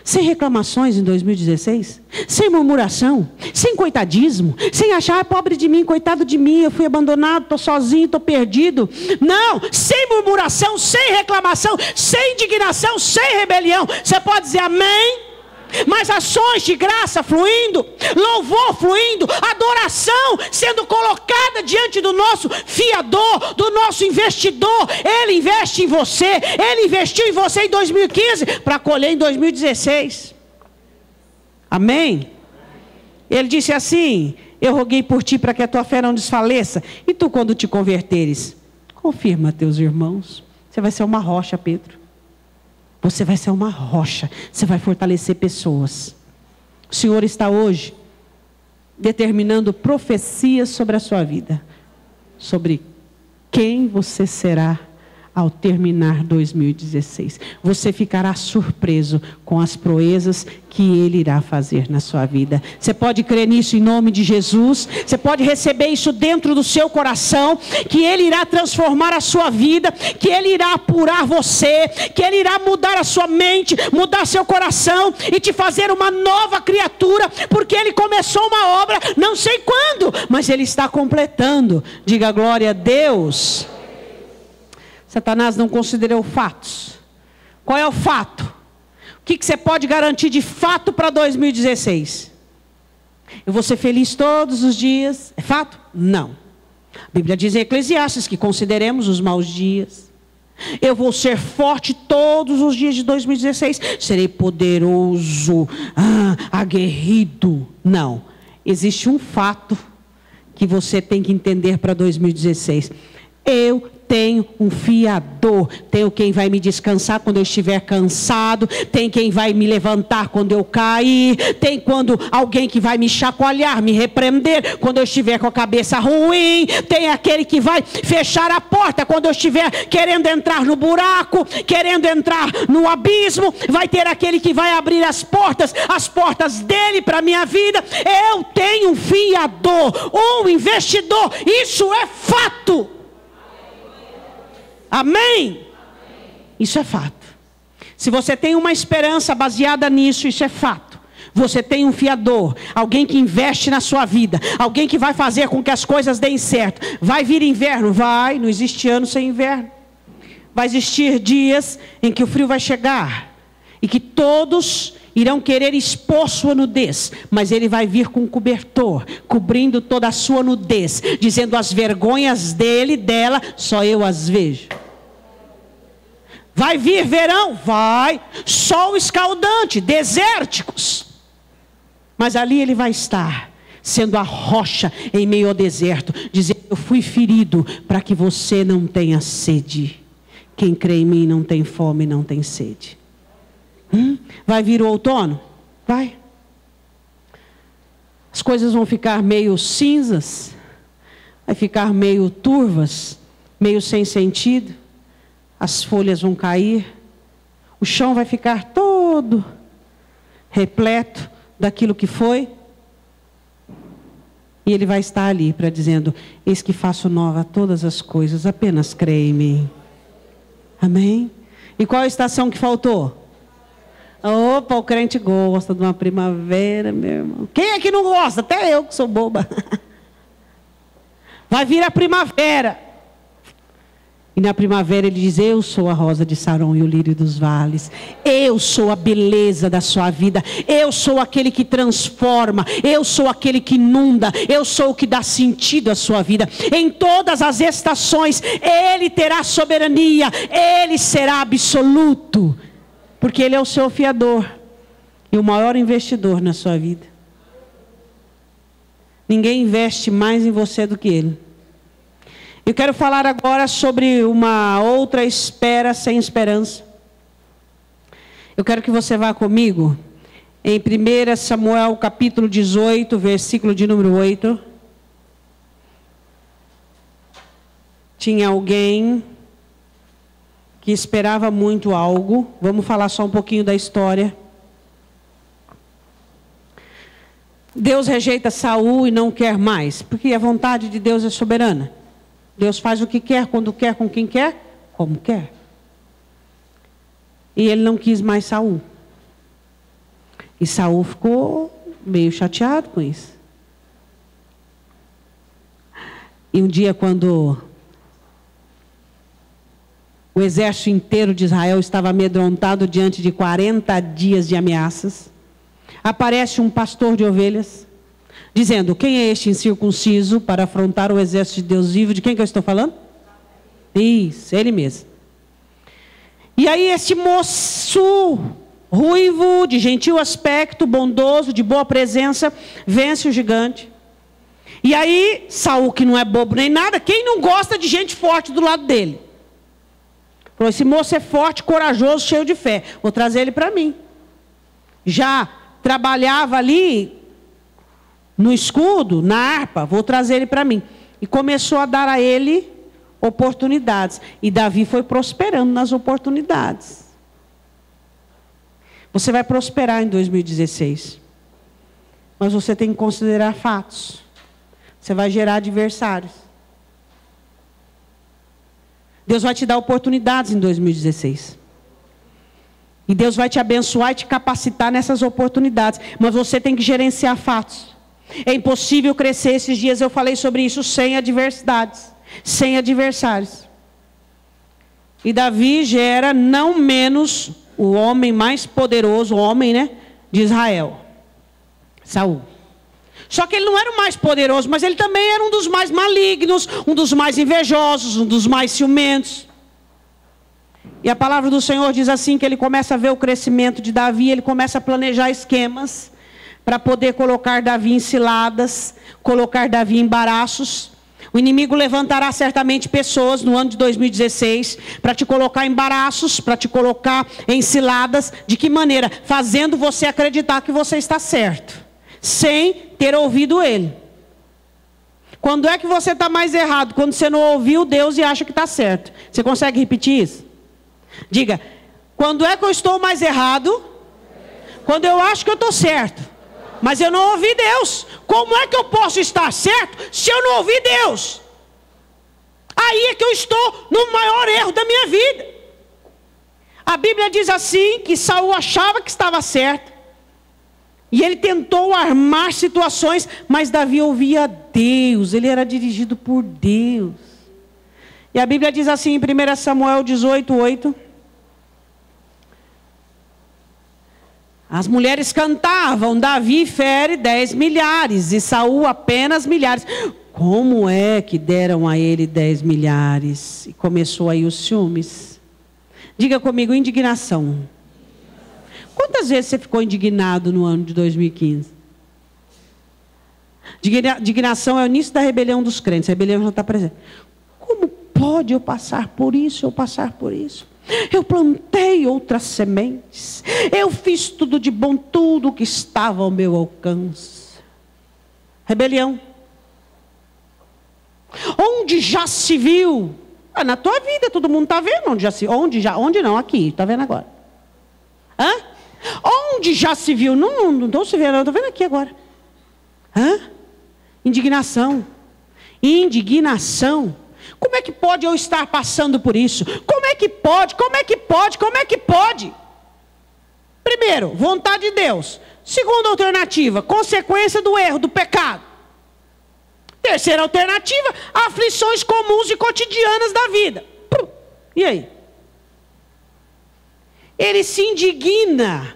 Sem reclamações em 2016? Sem murmuração? Sem coitadismo? Sem achar: pobre de mim, coitado de mim, eu fui abandonado, estou sozinho, estou perdido. Não, sem murmuração, sem reclamação, sem indignação, sem rebelião. Você pode dizer amém? Mas ações de graça fluindo, louvor fluindo, adoração sendo colocada diante do nosso fiador, do nosso investidor. Ele investe em você, ele investiu em você em 2015 para colher em 2016. Amém? Ele disse assim: eu roguei por ti para que a tua fé não desfaleça, e tu, quando te converteres, confirma a teus irmãos. Você vai ser uma rocha, Pedro. Você vai ser uma rocha. Você vai fortalecer pessoas. O Senhor está hoje determinando profecias sobre a sua vida, sobre quem você será ao terminar 2016. Você ficará surpreso com as proezas que Ele irá fazer na sua vida. Você pode crer nisso em nome de Jesus. Você pode receber isso dentro do seu coração, que Ele irá transformar a sua vida, que Ele irá apurar você, que Ele irá mudar a sua mente, mudar seu coração e te fazer uma nova criatura, porque Ele começou uma obra, não sei quando, mas Ele está completando. Diga glória a Deus. Satanás não considerou fatos. Qual é o fato? O que você pode garantir de fato para 2016? Eu vou ser feliz todos os dias. É fato? Não. A Bíblia diz em Eclesiastes que consideremos os maus dias. Eu vou ser forte todos os dias de 2016. Serei poderoso, aguerrido. Não. Existe um fato que você tem que entender para 2016. Eu tenho um fiador. Tenho quem vai me descansar quando eu estiver cansado. Tem quem vai me levantar quando eu cair. Tem alguém que vai me chacoalhar, me repreender quando eu estiver com a cabeça ruim. Tem aquele que vai fechar a porta quando eu estiver querendo entrar no buraco, querendo entrar no abismo. Vai ter aquele que vai abrir as portas dele para a minha vida. Eu tenho um fiador, um investidor. Isso é fato. Amém? Isso é fato. Se você tem uma esperança baseada nisso, isso é fato. Você tem um fiador, alguém que investe na sua vida, alguém que vai fazer com que as coisas deem certo. Vai vir inverno? Vai, não existe ano sem inverno. Vai existir dias em que o frio vai chegar e que todos irão querer expor sua nudez, mas ele vai vir com um cobertor, cobrindo toda a sua nudez, dizendo: as vergonhas dele, dela, só eu as vejo. Vai vir verão? Vai. Sol escaldante, desérticos. Mas ali ele vai estar, sendo a rocha em meio ao deserto, dizendo: eu fui ferido para que você não tenha sede. Quem crê em mim não tem fome, não tem sede. Vai vir o outono? Vai. As coisas vão ficar meio cinzas, vai ficar meio turvas, meio sem sentido. As folhas vão cair, o chão vai ficar todo repleto daquilo que foi. E ele vai estar ali para dizendo: eis que faço nova todas as coisas, apenas crê em mim. Amém? E qual a estação que faltou? Opa, o crente gosta de uma primavera, meu irmão. Quem é que não gosta? Até eu que sou boba. Vai vir a primavera. E na primavera ele diz: eu sou a rosa de Saron e o lírio dos vales. Eu sou a beleza da sua vida. Eu sou aquele que transforma. Eu sou aquele que inunda. Eu sou o que dá sentido à sua vida. Em todas as estações Ele terá soberania. Ele será absoluto. Porque Ele é o seu fiador e o maior investidor na sua vida. Ninguém investe mais em você do que Ele. Eu quero falar agora sobre uma outra espera sem esperança. Eu quero que você vá comigo em 1 Samuel capítulo 18, versículo de número 8. Tinha alguém que esperava muito algo. Vamos falar só um pouquinho da história. Deus rejeita Saul e não quer mais, porque a vontade de Deus é soberana. Deus faz o que quer, quando quer, com quem quer, como quer. E ele não quis mais Saul. E Saul ficou meio chateado com isso. E um dia, quando o exército inteiro de Israel estava amedrontado diante de 40 dias de ameaças, aparece um pastor de ovelhas, dizendo: quem é este incircunciso para afrontar o exército de Deus vivo? De quem que eu estou falando? Isso, ele mesmo. E aí esse moço ruivo, de gentil aspecto, bondoso, de boa presença, vence o gigante. E aí Saul, que não é bobo nem nada, quem não gosta de gente forte do lado dele? Falou: esse moço é forte, corajoso, cheio de fé, vou trazer ele para mim. Já trabalhava ali no escudo, na harpa, vou trazer ele para mim. E começou a dar a ele oportunidades. E Davi foi prosperando nas oportunidades. Você vai prosperar em 2016. Mas você tem que considerar fatos. Você vai gerar adversários. Deus vai te dar oportunidades em 2016. E Deus vai te abençoar e te capacitar nessas oportunidades. Mas você tem que gerenciar fatos. É impossível crescer. Esses dias eu falei sobre isso, sem adversidades, sem adversários. E Davi gera não menos o homem mais poderoso, o homem, né, de Israel, Saul. Só que ele não era o mais poderoso, mas ele também era um dos mais malignos, um dos mais invejosos, um dos mais ciumentos. E a palavra do Senhor diz assim, que ele começa a ver o crescimento de Davi, ele começa a planejar esquemas para poder colocar Davi em ciladas, colocar Davi em embaraços. O inimigo levantará certamente pessoas no ano de 2016 para te colocar em embaraços, para te colocar em ciladas. De que maneira? Fazendo você acreditar que você está certo, sem ter ouvido ele. Quando é que você está mais errado? Quando você não ouviu Deus e acha que está certo. Você consegue repetir isso? Diga: quando é que eu estou mais errado? Quando eu acho que eu estou certo, mas eu não ouvi Deus. Como é que eu posso estar certo se eu não ouvi Deus? Aí é que eu estou no maior erro da minha vida. A Bíblia diz assim, que Saul achava que estava certo. E ele tentou armar situações, mas Davi ouvia Deus. Ele era dirigido por Deus. E a Bíblia diz assim em 1 Samuel 18, 8. As mulheres cantavam: Davi fere 10 milhares e Saul apenas milhares. Como é que deram a ele 10 milhares? E começou aí os ciúmes. Diga comigo: indignação. Quantas vezes você ficou indignado no ano de 2015? Indignação é o início da rebelião dos crentes. A rebelião já está presente. Como pode eu passar por isso, eu passar por isso? Eu plantei outras sementes. Eu fiz tudo de bom, tudo que estava ao meu alcance. Rebelião. Onde já se viu? Na tua vida todo mundo está vendo. Onde não? Aqui, está vendo agora. Hã? Onde já se viu? Não estou se vendo, estou vendo aqui agora. Hã? Indignação. Indignação. Como é que pode eu estar passando por isso? Como é que pode? Como é que pode? Como é que pode? Primeiro, vontade de Deus. Segunda alternativa, consequência do erro, do pecado. Terceira alternativa, aflições comuns e cotidianas da vida. E aí? Ele se indigna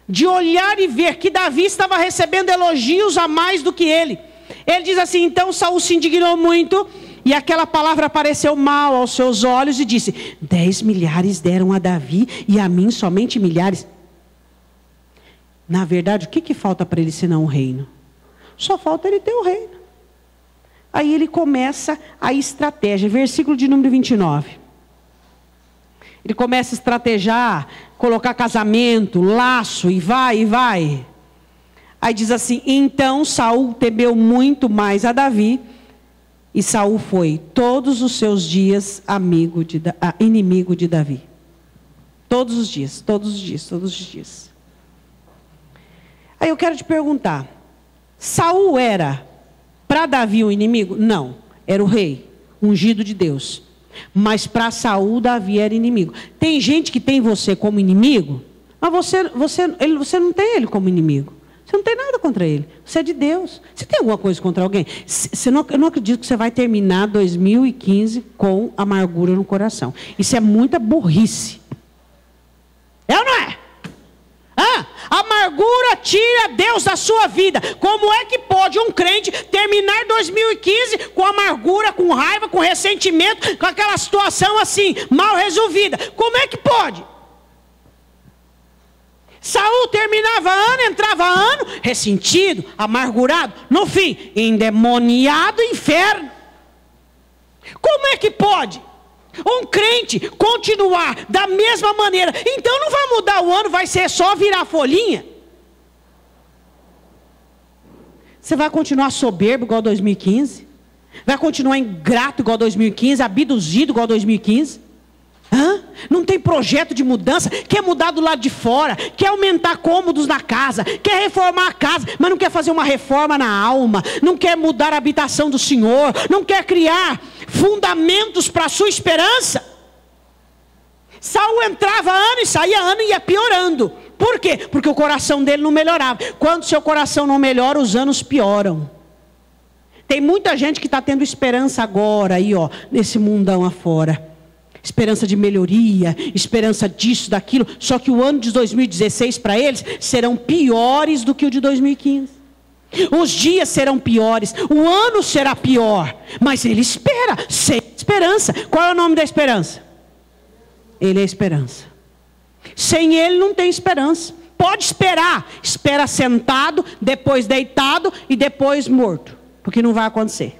de olhar e ver que Davi estava recebendo elogios a mais do que ele. Ele diz assim: então Saul se indignou muito, e aquela palavra pareceu mal aos seus olhos, e disse: 10 milhares deram a Davi, e a mim somente milhares. Na verdade, o que falta para ele senão o reino? Só falta ele ter o reino. Aí ele começa a estratégia. Versículo de número 29. Ele começa a estrategiar, colocar casamento, laço, e vai. Aí diz assim: então Saul temeu muito mais a Davi, e Saul foi todos os seus dias inimigo de Davi. Todos os dias. Aí eu quero te perguntar, Saul era para Davi um inimigo? Não, era o rei, ungido de Deus. Mas para Saul, Davi era inimigo. Tem gente que tem você como inimigo, mas você não tem ele como inimigo. Você não tem nada contra ele. Você é de Deus. Você tem alguma coisa contra alguém? Eu não acredito que você vai terminar 2015 com amargura no coração. Isso é muita burrice. É ou não é? Amargura tira Deus da sua vida. Como é que pode um crente terminar 2015 com amargura, com raiva, com ressentimento, com aquela situação assim, mal resolvida? Como é que pode? Saul terminava ano, entrava ano, ressentido, amargurado, no fim, endemoniado, inferno. Como é que pode um crente continuar da mesma maneira? Então não vai mudar o ano, vai ser só virar folhinha. Você vai continuar soberbo igual 2015? Vai continuar ingrato igual 2015? Abduzido igual 2015? Não tem projeto de mudança? Quer mudar do lado de fora? Quer aumentar cômodos na casa? Quer reformar a casa, mas não quer fazer uma reforma na alma? Não quer mudar a habitação do Senhor? Não quer criar fundamentos para a sua esperança? Saul entrava ano e saía ano e ia piorando. Por quê? Porque o coração dele não melhorava. Quando seu coração não melhora, os anos pioram. Tem muita gente que está tendo esperança agora aí, nesse mundão afora. Esperança de melhoria, esperança disso, daquilo. Só que o ano de 2016 para eles serão piores do que o de 2015. Os dias serão piores, o ano será pior. Mas ele espera, sem esperança. Qual é o nome da esperança? Ele é a esperança. Sem ele não tem esperança. Pode esperar. Espera sentado, depois deitado e depois morto. Porque não vai acontecer.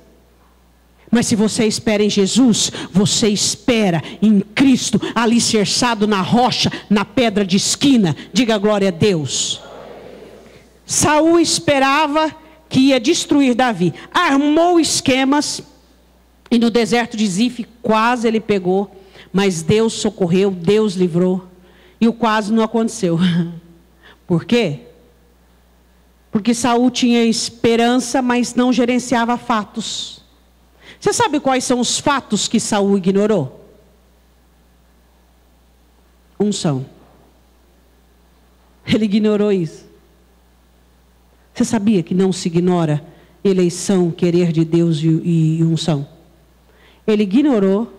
Mas se você espera em Jesus, você espera em Cristo, alicerçado na rocha, na pedra de esquina. Diga glória a Deus. Saul esperava que ia destruir Davi. Armou esquemas. E no deserto de Zif quase ele pegou. Mas Deus socorreu, Deus livrou. E o quase não aconteceu. Por quê? Porque Saul tinha esperança, mas não gerenciava fatos. Você sabe quais são os fatos que Saul ignorou? Unção. Ele ignorou isso. Você sabia que não se ignora eleição, querer de Deus e unção? Ele ignorou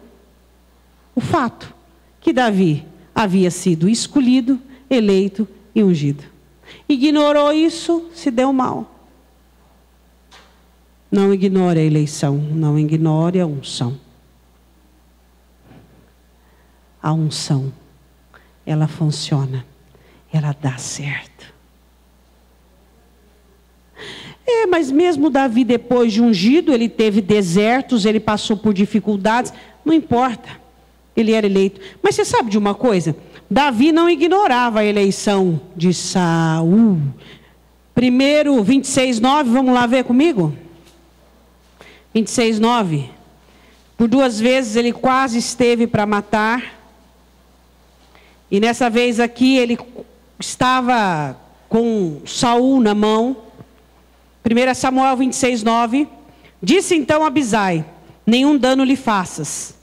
o fato que Davi havia sido escolhido, eleito e ungido. Ignorou isso, se deu mal. Não ignore a eleição, não ignore a unção. A unção, ela funciona, ela dá certo. Mas mesmo Davi, depois de ungido, ele teve desertos, ele passou por dificuldades, não importa, ele era eleito. Mas você sabe de uma coisa? Davi não ignorava a eleição de Saul. Primeiro, 26:9, vamos lá ver comigo? 26:9. Por 2 vezes ele quase esteve para matar. E nessa vez aqui ele estava com Saul na mão. 1 Samuel 26:9. Disse então a Abisai: nenhum dano lhe faças.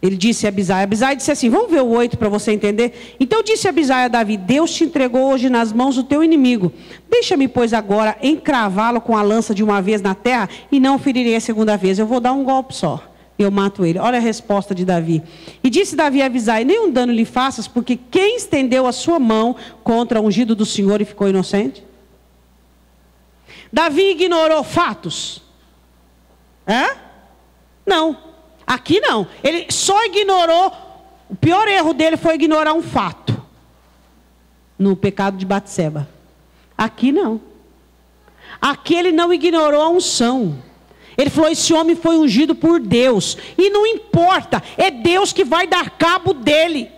Ele disse a Abisai. Abisai disse assim, vamos ver o 8 para você entender. Então disse Abisai a Davi: Deus te entregou hoje nas mãos do teu inimigo. Deixa-me, pois, agora encravá-lo com a lança de uma vez na terra, e não o ferirei a segunda vez. Eu vou dar um golpe só, eu mato ele. Olha a resposta de Davi. E disse Davi a Abisai: nenhum dano lhe faças, porque quem estendeu a sua mão contra o ungido do Senhor e ficou inocente? Davi ignorou fatos? Não. Aqui não, ele só ignorou, o pior erro dele foi ignorar um fato, no pecado de Batseba. Aqui não, aqui ele não ignorou a unção, ele falou: esse homem foi ungido por Deus, e não importa, é Deus que vai dar cabo dele.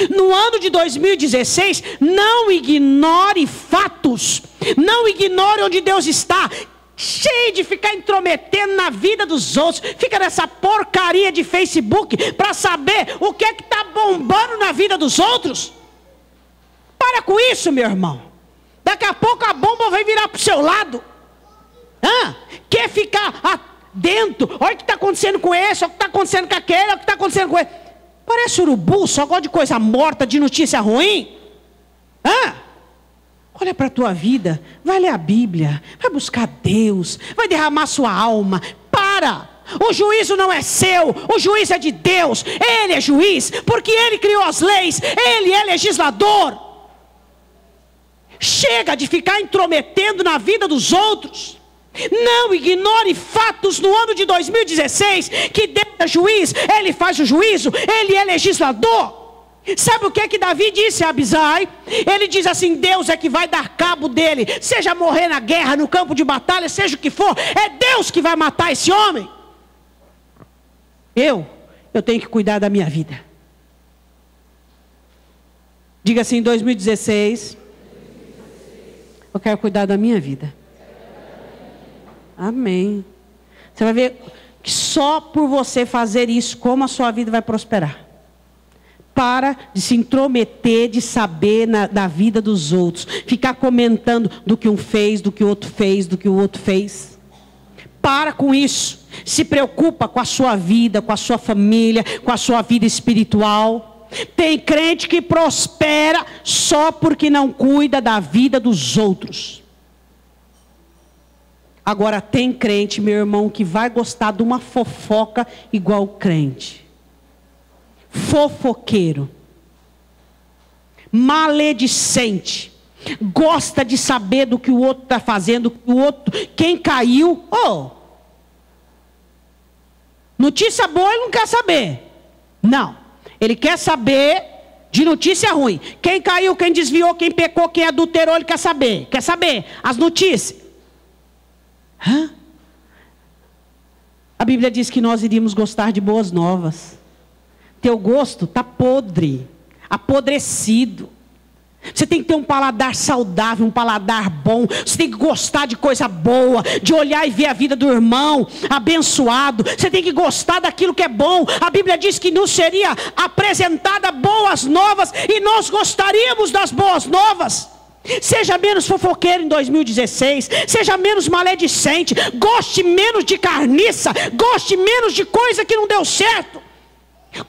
No ano de 2016, não ignore fatos. Não ignore onde Deus está. Cheio de ficar intrometendo na vida dos outros. Fica nessa porcaria de Facebook para saber o que é que está bombando na vida dos outros. Para com isso, meu irmão. Daqui a pouco a bomba vai virar para o seu lado. Quer ficar dentro? Olha o que está acontecendo com esse, olha o que está acontecendo com aquele, olha o que está acontecendo com ele. Parece urubu, só gosta de coisa morta, de notícia ruim. Olha para a tua vida, vai ler a Bíblia, vai buscar Deus, vai derramar sua alma. Para! O juízo não é seu, o juízo é de Deus. Ele é juiz, porque Ele criou as leis, Ele é legislador. Chega de ficar intrometendo na vida dos outros. Não ignore fatos no ano de 2016, que Deus é juiz, Ele faz o juízo, Ele é legislador. Sabe o que Davi disse a Abisai? Ele diz assim: Deus é que vai dar cabo dele, seja morrer na guerra, no campo de batalha, seja o que for, é Deus que vai matar esse homem. Eu tenho que cuidar da minha vida. Diga assim: em 2016, eu quero cuidar da minha vida. Amém. Você vai ver que só por você fazer isso, como a sua vida vai prosperar. Para de se intrometer, de saber da vida dos outros. Ficar comentando do que um fez, do que o outro fez, do que o outro fez. Para com isso. Se preocupa com a sua vida, com a sua família, com a sua vida espiritual. Tem crente que prospera só porque não cuida da vida dos outros. Agora tem crente, meu irmão, que vai gostar de uma fofoca igual crente. Fofoqueiro. Maledicente. Gosta de saber do que o outro está fazendo, o outro, quem caiu. Notícia boa ele não quer saber. Não. Ele quer saber de notícia ruim. Quem caiu, quem desviou, quem pecou, quem adulterou, ele quer saber. Quer saber as notícias. A Bíblia diz que nós iríamos gostar de boas novas. Teu gosto está podre, apodrecido. Você tem que ter um paladar saudável, um paladar bom. Você tem que gostar de coisa boa, de olhar e ver a vida do irmão abençoado. Você tem que gostar daquilo que é bom. A Bíblia diz que nos seria apresentada boas novas e nós gostaríamos das boas novas. Seja menos fofoqueiro em 2016. Seja menos maledicente. Goste menos de carniça. Goste menos de coisa que não deu certo.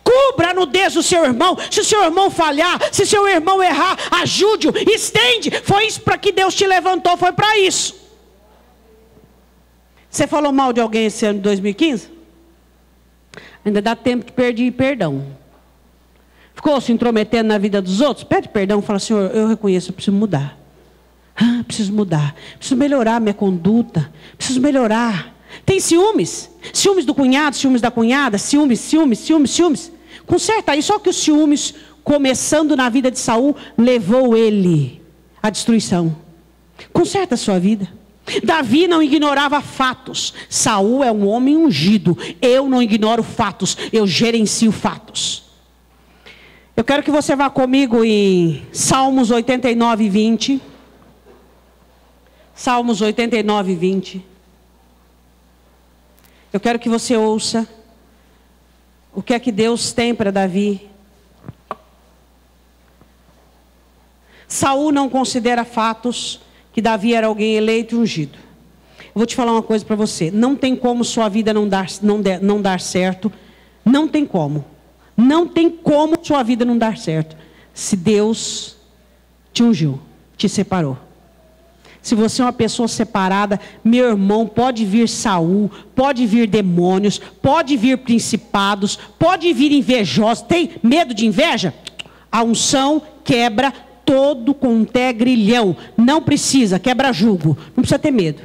Cubra a nudez do seu irmão. Se o seu irmão falhar, se seu irmão errar, ajude-o, estende. Foi isso para que Deus te levantou, foi para isso. Você falou mal de alguém esse ano de 2015? Ainda dá tempo de pedir perdão. Ficou se intrometendo na vida dos outros? Pede perdão, fala: Senhor, eu reconheço, eu preciso mudar. Preciso mudar, preciso melhorar minha conduta, preciso melhorar. Tem ciúmes? Ciúmes do cunhado, ciúmes da cunhada, ciúmes. Conserta aí, só que os ciúmes, começando na vida de Saul, levou ele à destruição. Conserta a sua vida. Davi não ignorava fatos. Saul é um homem ungido. Eu não ignoro fatos, eu gerencio fatos. Eu quero que você vá comigo em Salmos 89, 20. Salmos 89, 20. Eu quero que você ouça o que é que Deus tem para Davi. Saul não considera fatos que Davi era alguém eleito e ungido. Eu vou te falar uma coisa para você. Não tem como sua vida não dar certo. Não tem como. Não tem como sua vida não dar certo. Se Deus te ungiu, te separou. Se você é uma pessoa separada, meu irmão, pode vir Saul, pode vir demônios, pode vir principados, pode vir invejosos. Tem medo de inveja? A unção quebra todo quanto é grilhão. Não precisa, quebra jugo. Não precisa ter medo.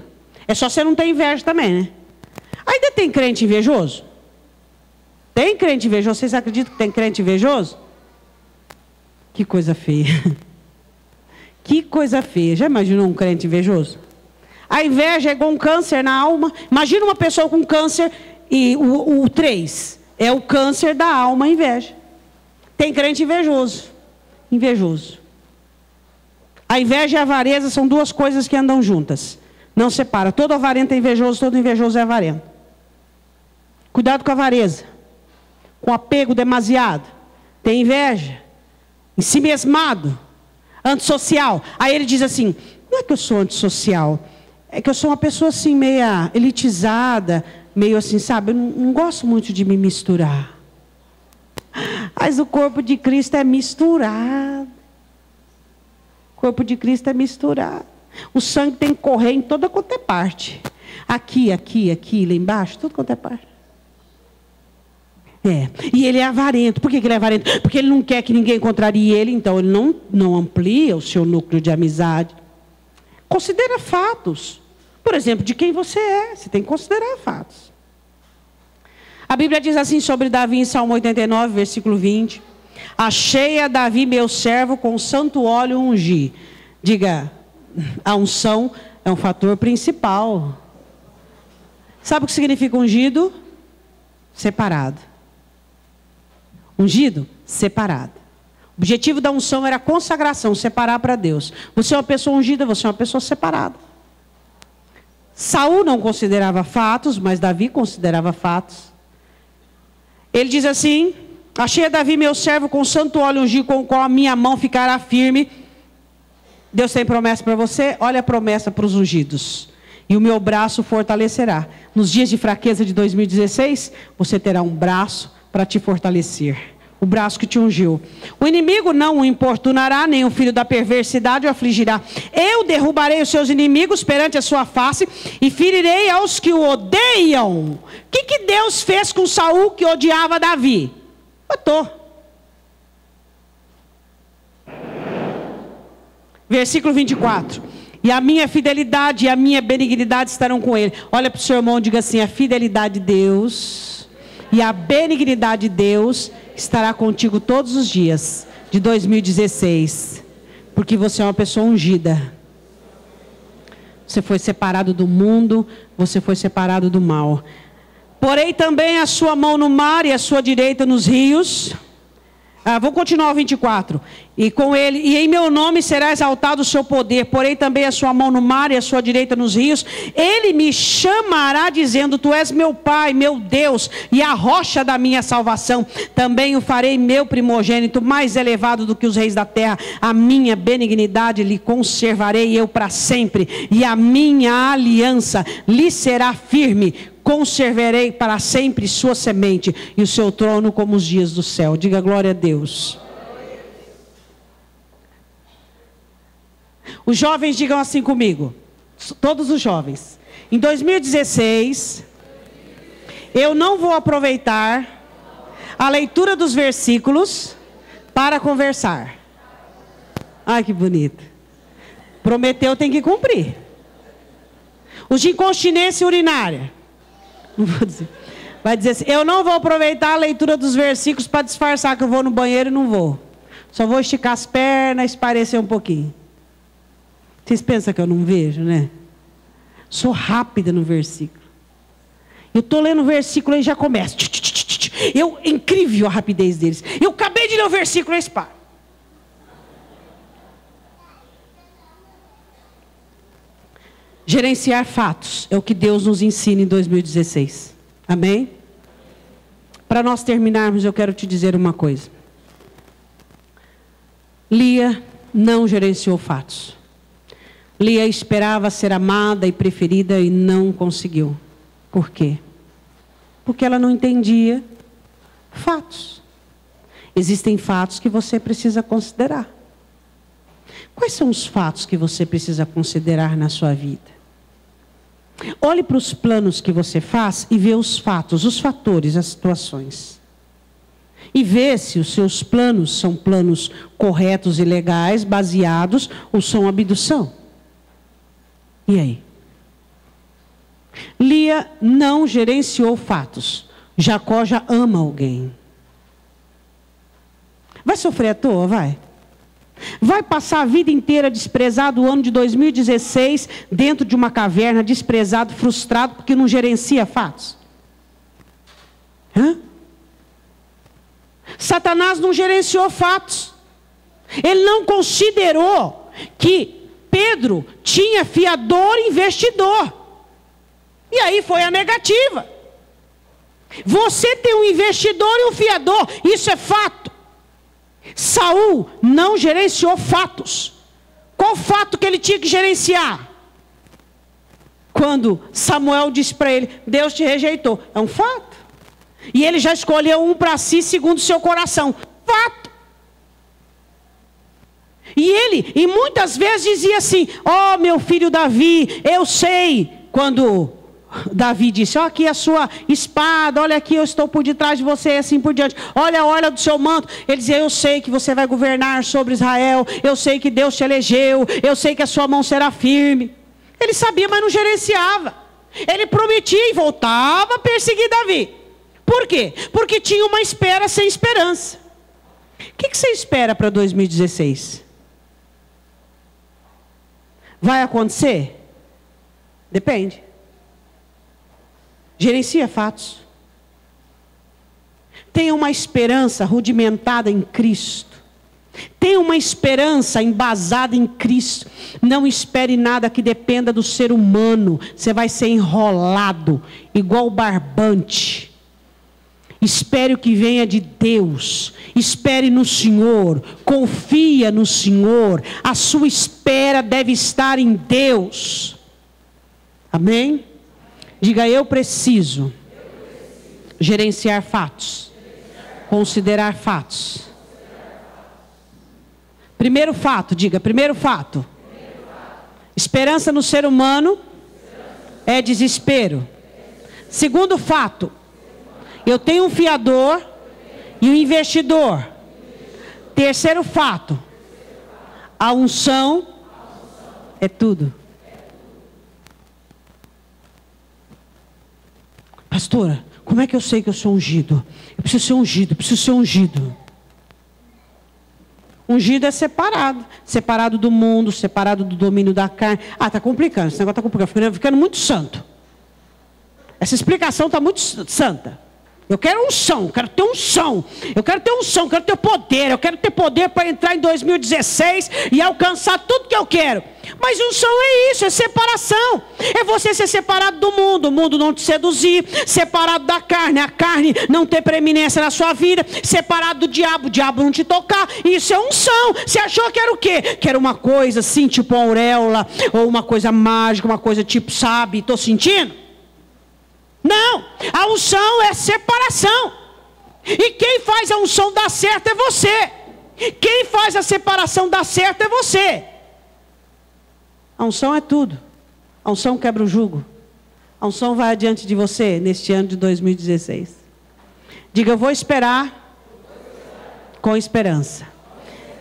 É só você não ter inveja também, né? Ainda tem crente invejoso? Tem crente invejoso? Vocês acreditam que tem crente invejoso? Que coisa feia. Que coisa feia. Já imaginou um crente invejoso? A inveja é igual um câncer na alma. Imagina uma pessoa com câncer e o 3 é o câncer da alma, a inveja. Tem crente invejoso. Invejoso. A inveja e a avareza são duas coisas que andam juntas. Não separa. Todo avarento é invejoso, todo invejoso é avarento. Cuidado com a avareza. Com apego demasiado. Tem inveja. Ensimesmado. Antissocial. Aí ele diz assim, não é que eu sou antissocial. É que eu sou uma pessoa assim, meia elitizada. Meio assim, sabe? Eu não gosto muito de me misturar. Mas o corpo de Cristo é misturado. O corpo de Cristo é misturado. O sangue tem que correr em toda quanto é parte. Aqui, lá embaixo, tudo quanto é parte. E ele é avarento. Por que ele é avarento? Porque ele não quer que ninguém contrarie ele, então ele não amplia o seu núcleo de amizade. Considera fatos. Por exemplo, de quem você é. Você tem que considerar fatos. A Bíblia diz assim sobre Davi em Salmo 89, versículo 20. Achei a Davi, meu servo, com santo óleo ungi. Diga, a unção é um fator principal. Sabe o que significa ungido? Separado. Ungido? Separado. O objetivo da unção era consagração, separar para Deus. Você é uma pessoa ungida, você é uma pessoa separada. Saul não considerava fatos, mas Davi considerava fatos. Ele diz assim, achei a Davi meu servo com santo óleo ungido, com o qual a minha mão ficará firme. Deus tem promessa para você? Olha a promessa para os ungidos. E o meu braço fortalecerá. Nos dias de fraqueza de 2016, você terá um braço para te fortalecer. O braço que te ungiu. O inimigo não o importunará, nem o filho da perversidade o afligirá. Eu derrubarei os seus inimigos perante a sua face e ferirei aos que o odeiam. O que Deus fez com Saul que odiava Davi? Matou. Versículo 24. E a minha fidelidade e a minha benignidade estarão com ele. Olha para o seu irmão e diga assim, a fidelidade de Deus e a benignidade de Deus estará contigo todos os dias de 2016. Porque você é uma pessoa ungida. Você foi separado do mundo, você foi separado do mal. Porei também a sua mão no mar e a sua direita nos rios. Vou continuar o 24. E com ele, e em meu nome será exaltado o seu poder. Porei também a sua mão no mar e a sua direita nos rios. Ele me chamará dizendo, tu és meu Pai, meu Deus, e a rocha da minha salvação. Também o farei meu primogênito, mais elevado do que os reis da terra. A minha benignidade lhe conservarei eu para sempre. E a minha aliança lhe será firme. Conservarei para sempre sua semente e o seu trono como os dias do céu. Diga glória a Deus. Os jovens digam assim comigo. Todos os jovens. Em 2016, eu não vou aproveitar a leitura dos versículos para conversar. Ai, que bonito. Prometeu, tem que cumprir. Os de incontinência urinária. Não vou dizer. Vai dizer assim, eu não vou aproveitar a leitura dos versículos para disfarçar que eu vou no banheiro e não vou. Só vou esticar as pernas, esparecer um pouquinho. Vocês pensam que eu não vejo, né? Sou rápida no versículo. Eu estou lendo o versículo e já começo. Incrível a rapidez deles. Eu acabei de ler o versículo e paro. Gerenciar fatos é o que Deus nos ensina em 2016. Amém? Para nós terminarmos, eu quero te dizer uma coisa. Lia não gerenciou fatos. Lia esperava ser amada e preferida e não conseguiu. Por quê? Porque ela não entendia fatos. Existem fatos que você precisa considerar. Quais são os fatos que você precisa considerar na sua vida? Olhe para os planos que você faz e vê os fatos, os fatores, as situações. E vê se os seus planos são planos corretos e legais, baseados, ou são abdução. E aí? Lia não gerenciou fatos. Jacó já ama alguém. Vai sofrer à toa? Vai. Vai passar a vida inteira desprezado, o ano de 2016, dentro de uma caverna, desprezado, frustrado, porque não gerencia fatos? Satanás não gerenciou fatos. Ele não considerou que Pedro tinha fiador e investidor. E aí foi a negativa. Você tem um investidor e um fiador, isso é fato. Saul não gerenciou fatos. Qual fato que ele tinha que gerenciar? Quando Samuel disse para ele, Deus te rejeitou. É um fato. E ele já escolheu um para si segundo o seu coração. Fato. E muitas vezes dizia assim, ó meu filho Davi, eu sei. Quando Davi disse, ó aqui a sua espada, olha aqui eu estou por detrás de você, assim por diante. Olha a orla do seu manto. Ele dizia, eu sei que você vai governar sobre Israel. Eu sei que Deus te elegeu. Eu sei que a sua mão será firme. Ele sabia, mas não gerenciava. Ele prometia e voltava a perseguir Davi. Por quê? Porque tinha uma espera sem esperança. O que você espera para 2016? Vai acontecer? Depende. Gerencia fatos. Tenha uma esperança rudimentada em Cristo. Tenha uma esperança embasada em Cristo. Não espere nada que dependa do ser humano. Você vai ser enrolado, igual barbante. Espere o que venha de Deus. Espere no Senhor. Confia no Senhor. A sua espera deve estar em Deus. Amém? Diga, eu preciso gerenciar fatos. Considerar fatos. Primeiro fato, diga, primeiro fato. Esperança no ser humano é desespero. Segundo fato, eu tenho um fiador e um investidor. Terceiro fato, a unção é tudo. Pastora, como é que eu sei que eu sou ungido? Eu preciso ser ungido, preciso ser ungido. Ungido é separado. Separado do mundo, separado do domínio da carne. Ah, está complicando, esse negócio está complicando, ficando muito santo. Essa explicação está muito santa. Eu quero unção, quero ter unção. Eu quero ter unção, quero ter poder. Eu quero ter poder para entrar em 2016 e alcançar tudo que eu quero. Mas unção é isso, é separação. É você ser separado do mundo, o mundo não te seduzir. Separado da carne, a carne não ter preeminência na sua vida. Separado do diabo, o diabo não te tocar. Isso é unção. Você achou que era o quê? Que era uma coisa assim, tipo uma auréola, ou uma coisa mágica, uma coisa tipo, sabe, estou sentindo? Não, a unção é separação. E quem faz a unção dar certo é você. Quem faz a separação dar certo é você. A unção é tudo. A unção quebra o jugo. A unção vai adiante de você neste ano de 2016. Diga, eu vou esperar com esperança.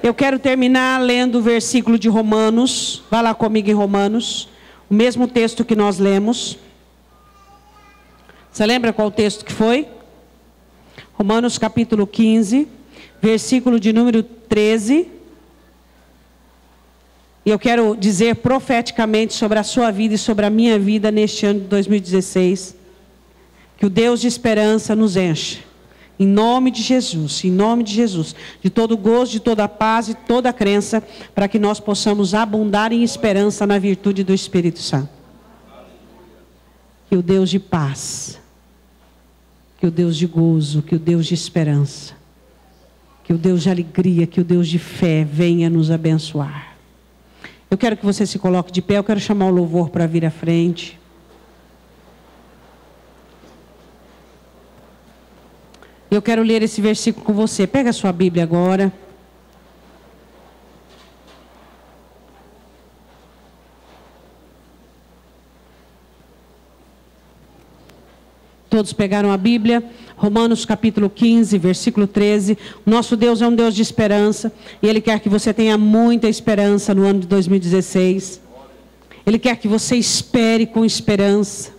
Eu quero terminar lendo o versículo de Romanos. Vá lá comigo em Romanos. O mesmo texto que nós lemos. Você lembra qual texto que foi? Romanos capítulo 15, versículo de número 13. E eu quero dizer profeticamente sobre a sua vida e sobre a minha vida neste ano de 2016. Que o Deus de esperança nos enche. Em nome de Jesus, em nome de Jesus. De todo gozo, de toda paz e toda crença. Para que nós possamos abundar em esperança na virtude do Espírito Santo. Que o Deus de paz, que o Deus de gozo, que o Deus de esperança, que o Deus de alegria, que o Deus de fé venha nos abençoar. Eu quero que você se coloque de pé, eu quero chamar o louvor para vir à frente. Eu quero ler esse versículo com você. Pega a sua Bíblia agora. Todos pegaram a Bíblia? Romanos capítulo 15, versículo 13. O nosso Deus é um Deus de esperança. E Ele quer que você tenha muita esperança no ano de 2016. Ele quer que você espere com esperança.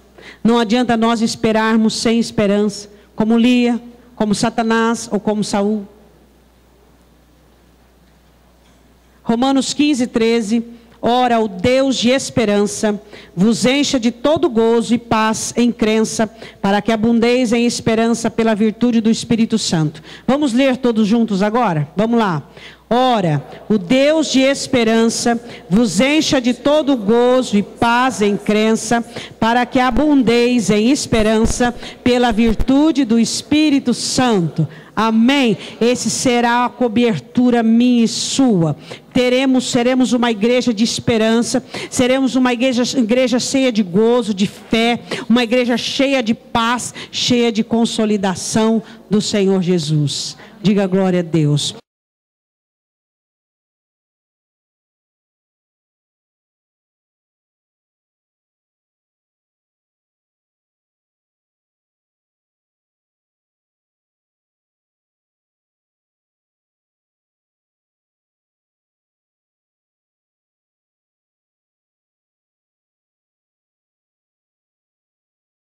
Não adianta nós esperarmos sem esperança. Como Lia, como Satanás ou como Saul. Romanos 15, 13. Ora, o Deus de esperança vos encha de todo gozo e paz em crença, para que abundeis em esperança pela virtude do Espírito Santo. Vamos ler todos juntos agora? Vamos lá. Ora, o Deus de esperança vos encha de todo gozo e paz em crença, para que abundeis em esperança pela virtude do Espírito Santo. Amém. Esse será a cobertura minha e sua. Seremos uma igreja de esperança, seremos uma igreja cheia de gozo, de fé, uma igreja cheia de paz, cheia de consolidação do Senhor Jesus. Diga glória a Deus.